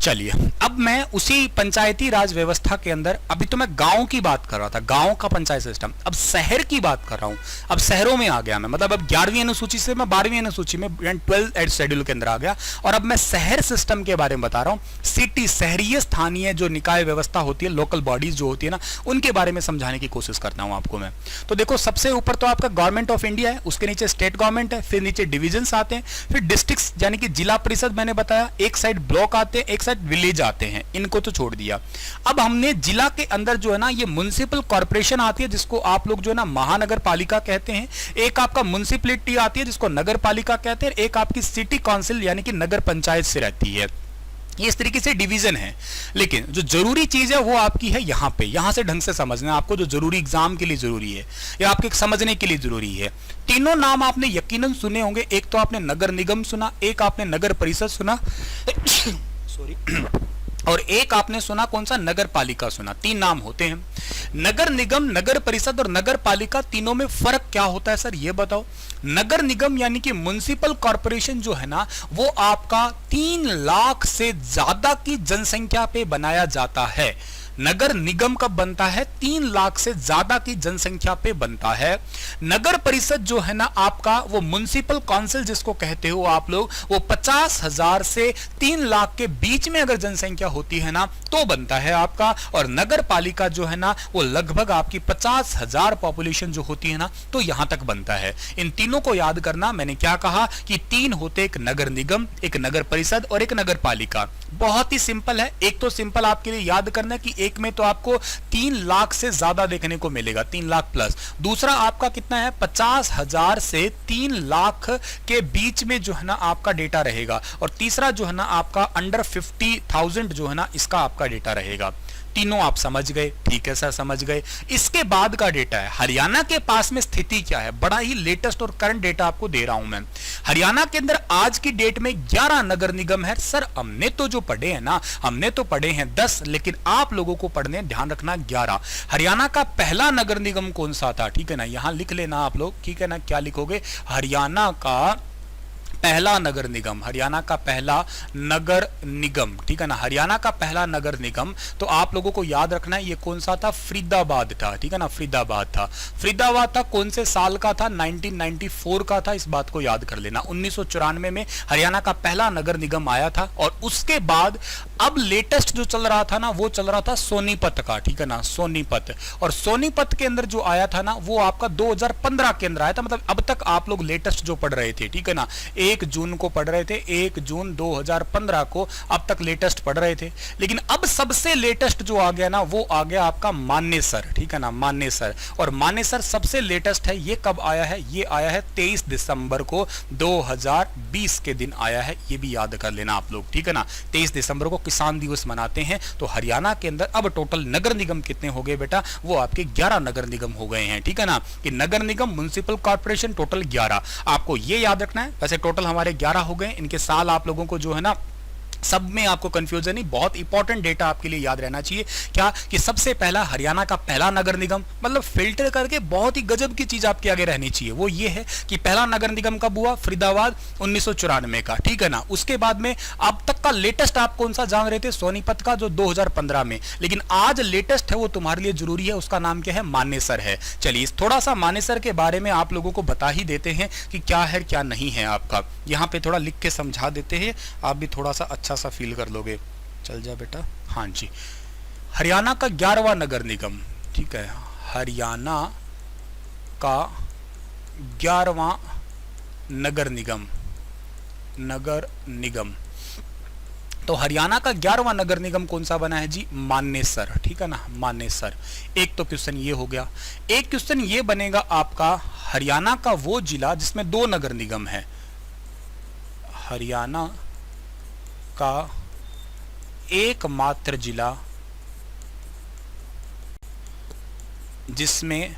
चलिए, अब मैं उसी पंचायती राज व्यवस्था के अंदर, अभी तो मैं गांव की बात कर रहा था, गांव का पंचायत सिस्टम, अब शहर की बात कर रहा हूं। अब शहरों में आ गया मैं, मतलब अब 11वीं अनुसूची से मैं 12वीं अनुसूची में 12th शेड्यूल के अंदर आ गया, और अब मैं शहर सिस्टम के बारे में बता रहा हूं। सिटी, शहरीय स्थानीय जो निकाय व्यवस्था होती है, लोकल बॉडीज जो होती है ना, उनके बारे में समझाने की कोशिश करता हूं आपको मैं। तो देखो, सबसे ऊपर तो आपका गवर्नमेंट ऑफ इंडिया है, उसके नीचे स्टेट गवर्नमेंट है, फिर नीचे डिविजन्स आते हैं, फिर डिस्ट्रिक्ट्स यानी कि जिला परिषद मैंने बताया, एक साइड ब्लॉक आते हैं, एक साइड विलेज आते हैं, इनको तो छोड़ दिया। अब हमने जिला के अंदर जो है ना, ये म्युनिसिपल कॉर्पोरेशन आती है, जिसको आप लोग जो है ना महानगर पालिका कहते हैं, एक आपका म्युनिसिपलिटी आती है जिसको नगर पालिका कहते हैं, एक आपकी सिटी काउंसिल यानी कि नगर पंचायत से रहती है। ये इस तरीके से डिवीजन है। लेकिन जो जरूरी चीज है वो आपकी है यहाँ पे, यहां से ढंग से समझना आपको, जो जरूरी एग्जाम के लिए जरूरी है या आपके समझने के लिए जरूरी है। तीनों नाम आपने यकीनन सुने होंगे, एक तो आपने नगर निगम सुना, एक आपने नगर परिषद सुना सॉरी, और एक आपने सुना कौन सा, नगर पालिका सुना। तीन नाम होते हैं। नगर निगम, नगर परिषद और नगर पालिका, तीनों में फर्क क्या होता है सर, ये बताओ। नगर निगम यानी कि म्युनिसिपल कॉर्पोरेशन जो है ना, वो आपका 3 लाख से ज्यादा की जनसंख्या पे बनाया जाता है। नगर निगम कब बनता है, 3 लाख से ज्यादा की जनसंख्या पे बनता है। नगर परिषद जो है ना आपका, वो म्युनिसिपल काउंसिल जिसको कहते हो आप लोग, वो 50,000 से 3 लाख के बीच में अगर जनसंख्या होती है ना तो बनता है आपका। और नगर पालिका जो है ना, वो लगभग आपकी 50,000 पॉपुलेशन जो होती है ना, तो यहां तक बनता है। इन तीनों को याद करना, मैंने क्या कहा कि 3 होते, एक नगर निगम, एक नगर परिषद और एक नगर पालिका। बहुत ही सिंपल है। एक तो सिंपल आपके लिए याद करना कि एक में तो आपको 3 लाख से ज्यादा देखने को मिलेगा, 3 लाख प्लस। दूसरा आपका कितना है, 50,000 से 3 लाख के बीच में जो है ना आपका डेटा रहेगा। और तीसरा जो है ना आपका अंडर 50,000 जो है ना, इसका आपका डेटा रहेगा। तीनों आप समझ गए, ठीक है सर, समझ गए। इसके बाद का डेटा है हरियाणा के पास में स्थिति क्या है, बड़ा ही लेटेस्ट और करंट डेटा आपको दे रहा हूं मैं। हरियाणा के अंदर आज की डेट में 11 नगर निगम है। सर हमने तो जो पढ़े हैं ना, हमने तो पढ़े हैं 10, लेकिन आप लोगों को पढ़ने, ध्यान रखना 11। हरियाणा का पहला नगर निगम कौन सा था, ठीक है ना, यहां लिख लेना आप लोग, ठीक है ना। क्या लिखोगे, हरियाणा का पहला नगर निगम, हरियाणा का पहला नगर निगम, ठीक है ना, हरियाणा का पहला नगर निगम। तो आप लोगों को याद रखना है ये कौन सा था, फरीदाबाद था, ठीक है ना, फरीदाबाद था। फरीदाबाद था, कौन से साल का था, 1994 का था, इस बात को याद कर लेना। 1994 में हरियाणा का पहला नगर निगम आया था। और उसके बाद अब लेटेस्ट जो चल रहा था ना, वो चल रहा था सोनीपत का, ठीक है ना, सोनीपत। और सोनीपत के अंदर जो आया था ना, वो आपका 2015 के अंदर आया था। मतलब अब तक आप लोग लेटेस्ट जो पढ़ रहे थे, ठीक है ना, 1 जून को पढ़ रहे थे, 1 जून 2015 को अब तक लेटेस्ट पढ़ रहे थे। लेकिन अब सबसे लेटेस्ट जो आ गया ना, वो आ गया आपका मानेसर, ठीक है ना, मानेसर। और मानेसर सबसे लेटेस्ट है। ये कब आया है, ये आया है 23 दिसंबर को 2020 के दिन आया है। ये भी याद कर लेना आप लोग, ठीक है ना। 23 दिसंबर को किसान दिवस मनाते हैं। तो हरियाणा के अंदर अब टोटल नगर निगम कितने हो गए बेटा, वो आपके 11 नगर निगम हो गए हैं, ठीक है ना। कि नगर निगम, म्युनिसिपल कॉर्पोरेशन टोटल 11, आपको ये याद रखना है। वैसे टोटल हमारे 11 हो गए। इनके साल आप लोगों को जो है ना, सब में आपको कंफ्यूजन नहीं, बहुत इंपॉर्टेंट डेटा आपके लिए याद रहना चाहिए। क्या कि सबसे पहला हरियाणा का पहला नगर निगम, मतलब फिल्टर करके बहुत ही गजब की चीज आपके आगे रहनी चाहिए, वो ये है कि पहला नगर निगम कब हुआ, फरीदाबाद 1994 का, ठीक है ना। उसके बाद में अब तक का लेटेस्ट आप कौन सा जान रहे थे, सोनीपत का, जो 2015 में। लेकिन आज लेटेस्ट है, वो तुम्हारे लिए जरूरी है, उसका नाम क्या है, मानेसर है। चलिए थोड़ा सा मानेसर के बारे में आप लोगों को बता ही देते हैं कि क्या है क्या नहीं है। आपका यहाँ पे थोड़ा लिख के समझा देते हैं, आप भी थोड़ा सा अच्छा सा फील कर लोगे। चल जा बेटा, हाँ जी। हरियाणा का 11वां नगर निगम, ठीक है, हरियाणा का 11वां नगर निगम, नगर निगम तो हरियाणा का 11वां नगर निगम कौन सा बना है जी? मानेसर, ठीक है ना, मानेसर। एक तो क्वेश्चन ये हो गया। एक क्वेश्चन ये बनेगा आपका, हरियाणा का वो जिला जिसमें 2 नगर निगम है। हरियाणा का एकमात्र जिला जिसमें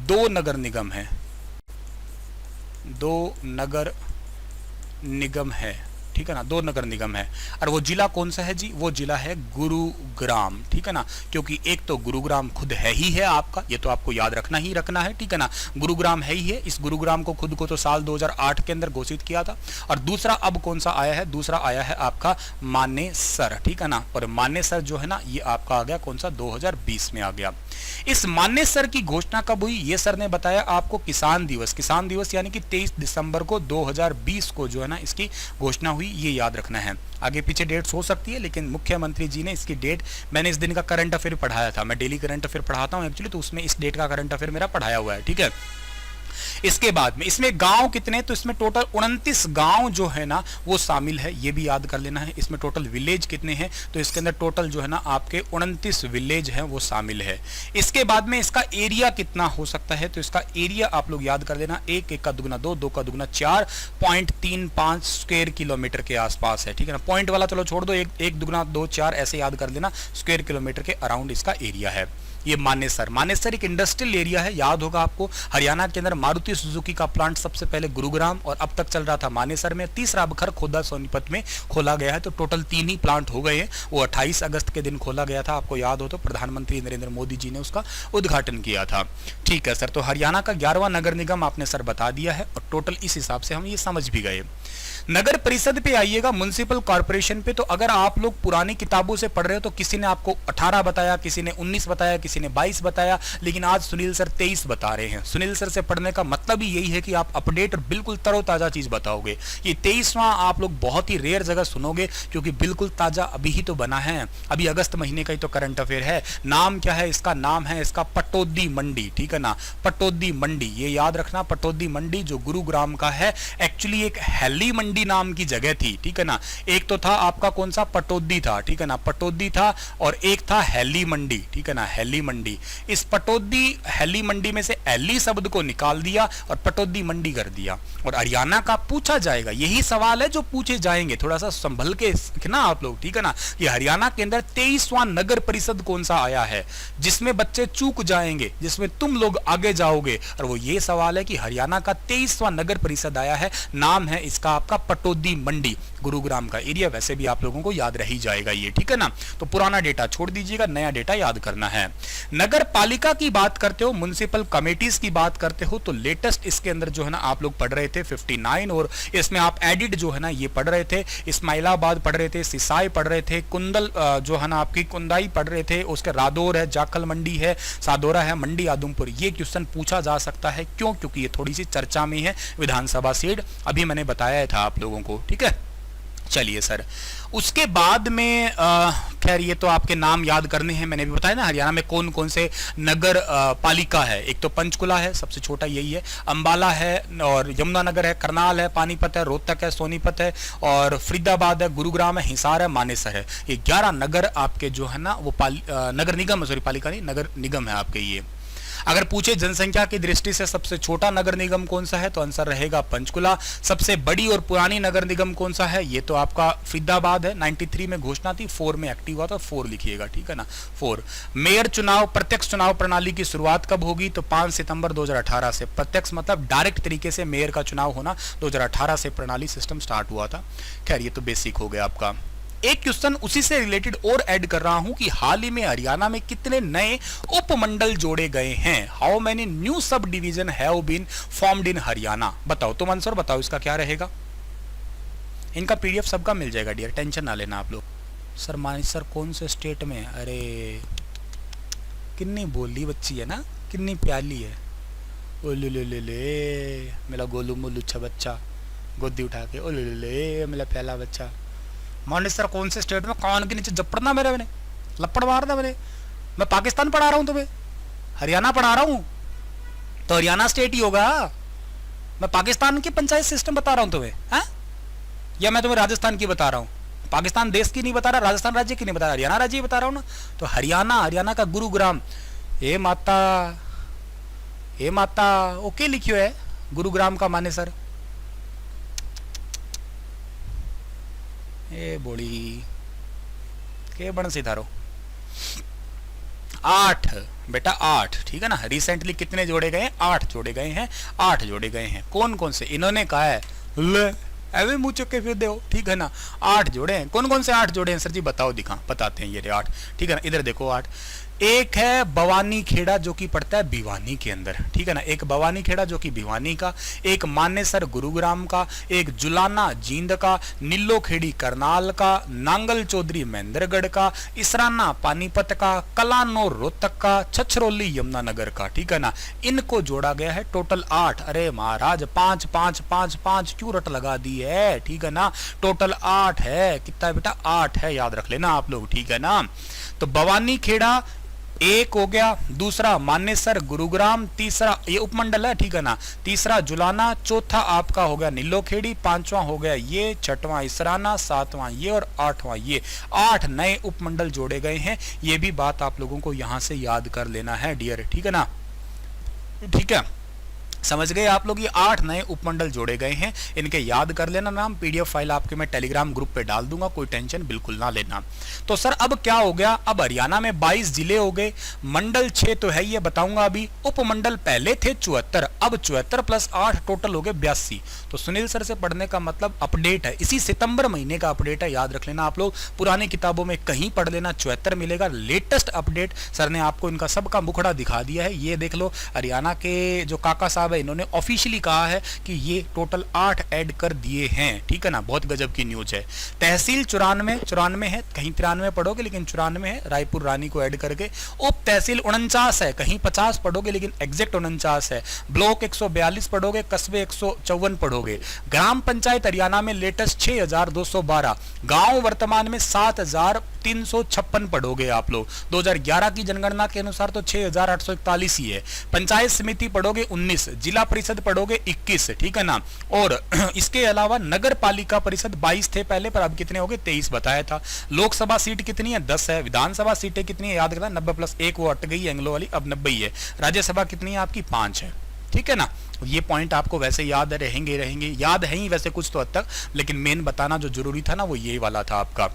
2 नगर निगम है, 2 नगर निगम है, ठीक है ना, 2 नगर निगम है। और वो जिला कौन सा है जी? वो जिला है गुरुग्राम, ठीक है ना, क्योंकि एक तो गुरुग्राम खुद है ही है आपका, ये तो आपको याद रखना ही रखना है, ठीक है ना, गुरुग्राम है ही है। इस गुरुग्राम को खुद को तो साल 2008 के अंदर घोषित किया था। और दूसरा अब कौन सा आया है? दूसरा आया है आपका मानेसर, ठीक है ना। और मानेसर जो है ना, ये आपका आ गया कौन सा? 2020 में आ गया। इस मानेसर की घोषणा कब हुई? ये सर ने बताया आपको किसान दिवस, किसान दिवस यानी कि 23 दिसंबर को 2020 को जो है ना इसकी घोषणा हुई, ये याद रखना है। आगे पीछे डेट्स हो सकती है, लेकिन मुख्यमंत्री जी ने इसकी डेट, मैंने इस दिन का करंट अफेयर पढ़ाया था, मैं डेली करंट अफेयर पढ़ाता हूँ एक्चुअली, तो उसमें इस डेट का करंट अफेयर मेरा पढ़ाया हुआ है, ठीक है। इसके बाद में इसमें गांव कितने? तो इसमें टोटल 29 गांव जो है ना वो शामिल है, ये भी याद कर लेना है। इसमें टोटल विलेज कितने हैं? तो इसके अंदर टोटल जो है ना आपके 29 विलेज हैं वो शामिल है। इसके बाद में इसका एरिया कितना हो सकता है? तो इसका एरिया आप लोग याद कर लेना, 1 1 का दुगना 2, 2 का दुगना 4.35 स्क्वायर किलोमीटर के आसपास है, ठीक है ना। पॉइंट वाला चलो छोड़ दो, 1 दुगना 2 4 ऐसे याद कर लेना, स्क्वायर किलोमीटर के अराउंड इसका एरिया है। ये मानेसर, मानेसर एक इंडस्ट्रियल एरिया है, याद होगा आपको। हरियाणा के अंदर मारुति सुजुकी का प्लांट सबसे पहले गुरुग्राम और अब तक चल रहा था मानेसर में। तीसरा अब खरखोदा सोनीपत में खोला गया है, तो टोटल 3 ही प्लांट हो गए हैं। वो 28 अगस्त के दिन खोला गया था, आपको याद हो तो प्रधानमंत्री नरेंद्र मोदी जी ने उसका उद्घाटन किया था, ठीक है सर। तो हरियाणा का 11वां नगर निगम आपने सर बता दिया है, और टोटल इस हिसाब से हम ये समझ भी गए। नगर परिषद पे आइएगा, म्युनिसिपल कॉर्पोरेशन पे। तो अगर आप लोग पुरानी किताबों से पढ़ रहे हो तो किसी ने आपको 18 बताया, किसी ने 19 बताया, किसी ने 22 बताया, लेकिन आज सुनील सर 23 बता रहे हैं। सुनील सर से पढ़ने का मतलब ही यही है कि आप अपडेट और बिल्कुल तरोताजा चीज बताओगे। ये 23वां आप लोग बहुत ही रेयर जगह सुनोगे, क्योंकि बिल्कुल ताजा अभी ही तो बना है, अभी अगस्त महीने का ही तो करंट अफेयर है। नाम क्या है इसका? नाम है इसका पटौदी मंडी, ठीक है ना, पटौदी मंडी, ये याद रखना। पटौदी मंडी जो गुरुग्राम का है, एक्चुअली एक हेली मंडी नाम की जगह थी, ठीक है ना। एक तो था आपका कौन सा? पटौदी था, ठीक है ना, पटौदी था, और एक था हेली मंडी, ठीक है ना, हेली मंडी। इस पटौदी हेली मंडी में से एली शब्द को निकाल दिया और पटौदी मंडी कर दिया। और हरियाणा का पूछा जाएगा, यही सवाल है जो पूछे जाएंगे, थोड़ा सा संभल के ना आप लोग, ठीक है ना। ये हरियाणा के अंदर 23वां नगर परिषद कौन सा आया है, जिसमें बच्चे चूक जाएंगे, जिसमें तुम लोग आगे जाओगे, और वो ये सवाल है कि हरियाणा का 23वां नगर परिषद आया है, नाम है इसका आपका पटौदी मंडी। गुरुग्राम का एरिया वैसे भी आप लोगों को याद रह ही जाएगा ये, ठीक है ना। तो पुराना डेटा छोड़ दीजिएगा, नया डेटा याद करना है। नगर पालिका की बात करते हो, म्युनिसिपल कमेटीज की बात करते हो, तो लेटेस्ट इसके अंदर जो है ना आप लोग पढ़ रहे थे 59, और इसमें आप एडिट जो है ना ये पढ़ रहे थे, इस्माइलाबाद पढ़ रहे थे, सिसाई पढ़ रहे थे, कुंदल जो है ना आपकी कुंदाई पढ़ रहे थे, उसके रादौर है, जाखल मंडी है, सादोरा है, मंडी आदमपुर। ये क्वेश्चन पूछा जा सकता है, क्यों? क्योंकि ये थोड़ी सी चर्चा में है विधानसभा सीट, अभी मैंने बताया था आप लोगों को, ठीक है। चलिए सर, उसके बाद में खैर ये तो आपके नाम याद करने हैं, मैंने भी बताया ना हरियाणा में कौन कौन से नगर पालिका है। एक तो पंचकुला है, सबसे छोटा यही है, अंबाला है, और यमुनानगर है, करनाल है, पानीपत है, रोहतक है, सोनीपत है, और फरीदाबाद है, गुरुग्राम है, हिसार है, मानेसर है। ये 11 नगर आपके जो है ना वो नगर निगम, सॉरी पालिका नहीं, नगर निगम है आपके ये। अगर पूछे जनसंख्या की दृष्टि से सबसे छोटा नगर निगम कौन सा है, तो आंसर रहेगा पंचकुला। सबसे बड़ी और पुरानी नगर निगम कौन सा है, ये तो आपका फरीदाबाद है, 93 में घोषणा थी, 4 में एक्टिव हुआ था, 4 लिखिएगा, ठीक है ना, 4। मेयर चुनाव, प्रत्यक्ष चुनाव प्रणाली की शुरुआत कब होगी, तो 5 सितंबर 2018 से। प्रत्यक्ष मतलब डायरेक्ट तरीके से मेयर का चुनाव होना, 2018 से प्रणाली सिस्टम स्टार्ट हुआ था। खैर ये तो बेसिक हो गया आपका। एक क्वेश्चन उसी से रिलेटेड और ऐड कर रहा हूं कि हाल ही में हरियाणा में कितने नए उपमंडल जोड़े गए हैं। How many new subdivision have been formed in Haryana. बताओ तुम आंसर बताओ, इसका क्या रहेगा। इनका पीडीएफ सबका मिल जाएगा डियर, टेंशन ना लेना आप लोग। सर मानेसर कौन से स्टेट में? अरे किन्नी बोली बच्ची है ना, किन्नी प्याली है। ओ ले ले ले ले मेरा गोलू मोलू अच्छा बच्चा, गोदी उठा के, ओ ले ले ले मेरा प्याला बच्चा। मानेसर कौन से स्टेट में? कान के नीचे जपड़ना मेरे, मैंने लपड़ मारना मेरे। मैं पाकिस्तान पढ़ा रहा हूँ तुम्हें, हरियाणा पढ़ा रहा हूँ, तो हरियाणा स्टेट ही होगा। मैं पाकिस्तान की पंचायत सिस्टम बता रहा हूँ तुम्हें, हाँ? या मैं तुम्हें राजस्थान की बता रहा हूँ? पाकिस्तान देश की नहीं बता रहा, राजस्थान राज्य की नहीं बता रहा, हरियाणा राज्य बता रहा हूं ना। तो हरियाणा का गुरुग्राम, ए माता ओके लिखियो है गुरुग्राम का माने सर, ए बोली के बन से थारो 8 बेटा 8, ठीक है ना। रिसेंटली कितने जोड़े गए हैं? 8 जोड़े गए हैं, 8 जोड़े गए हैं। कौन कौन से? इन्होंने कहा है ले एवे मुंह चुक के फिर दो, ठीक है ना। 8 जोड़े हैं। कौन कौन से 8 जोड़े हैं सर जी? बताओ, बताते हैं ये 8, ठीक है ना। इधर देखो 8, एक है भवानी खेड़ा जो कि पड़ता है भिवानी के अंदर, ठीक है ना। एक भवानी खेड़ा जो कि भिवानी का, एक मानेसर गुरुग्राम का, एक जुलाना जींद का, नीलो खेड़ी करनाल का, नांगल चौधरी महेंद्रगढ़ का, इसराना पानीपत का, कलानौर रोहतक का, छछरौली यमुनानगर का, ठीक है ना। इनको जोड़ा गया है टोटल 8। अरे महाराज 5 5 5 5 क्यों रट लगा दी है, ठीक है ना। टोटल 8 है। कितना बेटा? 8 है, याद रख लेना आप लोग, ठीक है ना। तो भवानी खेड़ा एक हो गया, दूसरा मानेसर गुरुग्राम, तीसरा ये उपमंडल है, ठीक है ना। तीसरा जुलाना, चौथा आपका हो गया नीलोखेड़ी, पांचवा हो गया ये, छठवां इसराना, सातवां ये और आठवां ये। 8 नए उपमंडल जोड़े गए हैं। ये भी बात आप लोगों को यहां से याद कर लेना है डियर, ठीक है ना। ठीक है, समझ गए आप लोग। ये 8 नए उपमंडल जोड़े गए हैं, इनके याद कर लेना नाम। पीडीएफ फाइल आपके मैं टेलीग्राम ग्रुप पे डाल दूंगा, कोई टेंशन बिल्कुल ना लेना। तो सर अब क्या हो गया? अब हरियाणा में 22 जिले हो गए, मंडल 6 तो है, ये बताऊंगा अभी। उपमंडल पहले थे 74, अब 74 + 8 टोटल हो गए 82। तो सुनील सर से पढ़ने का मतलब अपडेट है, इसी सितंबर महीने का अपडेट है, याद रख लेना आप लोग। पुरानी किताबों में कहीं पढ़ लेना 74 मिलेगा। लेटेस्ट अपडेट सर ने आपको इनका सबका मुखड़ा दिखा दिया है, ये देख लो। हरियाणा के जो काका साहब है, इन्होंने ऑफिशियली कहा है कि ये टोटल 8 ऐड कर दिए हैं, ठीक है ना। बहुत गजब की न्यूज है। तहसील 94 है, कहीं 93 पढ़ोगे लेकिन 94 है, रायपुर रानी को ऐड करके। उप तहसील 49 है, कहीं 50 पढ़ोगे लेकिन एग्जैक्ट 49 है। ब्लॉक 142 पढ़ोगे, कस्बे 154 पढ़ोगे। ग्राम पंचायत हरियाणा में लेटेस्ट 6212, गांव वर्तमान में 7356 पढ़ोगे आप लोग। 2011 की जनगणना के अनुसार तो 6841 ही है। पंचायत समिति पढ़ोगे 19, जिला परिषद पढ़ोगे 21, ठीक है ना। और इसके अलावा नगर पालिका परिषद 22 थे पहले, पर अब कितने हो गए? 23 बताया था। लोकसभा सीट कितनी है? 10 है। विधानसभा सीटें कितनी है? याद रखना 90 + 1 वो हट गई एंग्लो वाली, अब 90 ही है। राज्यसभा कितनी है आपकी? 5 है, ठीक है ना। ये पॉइंट आपको वैसे याद रहेंगे, याद है ही वैसे कुछ तो हद तक, लेकिन मेन बताना जो जरूरी था ना वो यही वाला था आपका।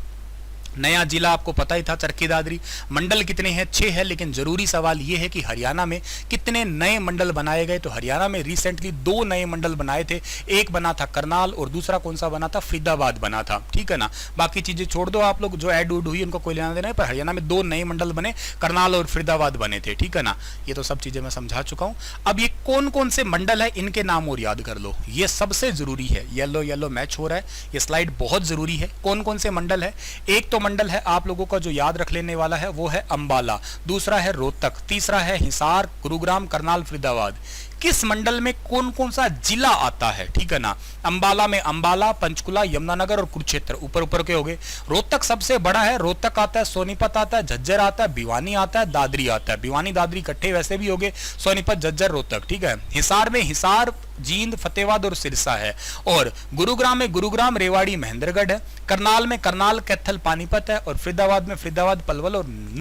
नया जिला आपको पता ही था, चरखी दादरी। मंडल कितने हैं? 6 है, लेकिन जरूरी सवाल यह है कि हरियाणा में कितने नए मंडल बनाए गए। तो हरियाणा में रिसेंटली 2 नए मंडल बनाए थे, एक बना था करनाल और दूसरा कौन सा बना था? फरीदाबाद बना था, ठीक है ना। बाकी चीजें छोड़ दो आप लोग, जो ऐड उड हुई उनको कोई लेना देना है, पर हरियाणा में 2 नए मंडल बने, करनाल और फरीदाबाद बने थे, ठीक है ना। ये तो सब चीजें मैं समझा चुका हूं। अब ये कौन कौन से मंडल है, इनके नाम और याद कर लो, ये सबसे जरूरी है। येलो मैच हो रहा है, ये स्लाइड बहुत जरूरी है। कौन कौन से मंडल है? एक तो मंडल है आप लोगों का जो याद रख लेने वाला है वो है अंबाला, दूसरा है रोहतक, तीसरा है हिसार, गुरुग्राम, करनाल, फरीदाबाद। किस मंडल में कौन कौन सा जिला आता है, ठीक है ना। अंबाला में अंबाला, पंचकुला, यमुनानगर और कुरुक्षेत्र ऊपर के हो गए। रोहतक सबसे बड़ा है, रोहतक आता है, सोनीपत आता है, झज्जर आता है, भिवानी आता है, दादरी आता है। भिवानी दादरी इकट्ठे वैसे भी हो गए, सोनीपत, झज्जर, रोहतक, ठीक है। हिसार में हिसार, जींद, फतेहाबाद और सिरसा है। और गुरुग्राम में गुरुग्राम, रेवाड़ी, महेंद्रगढ़ है। करनाल में करनाल, कैथल, पानीपत है। और फरीदाबाद में फरीदाबाद, पलवल और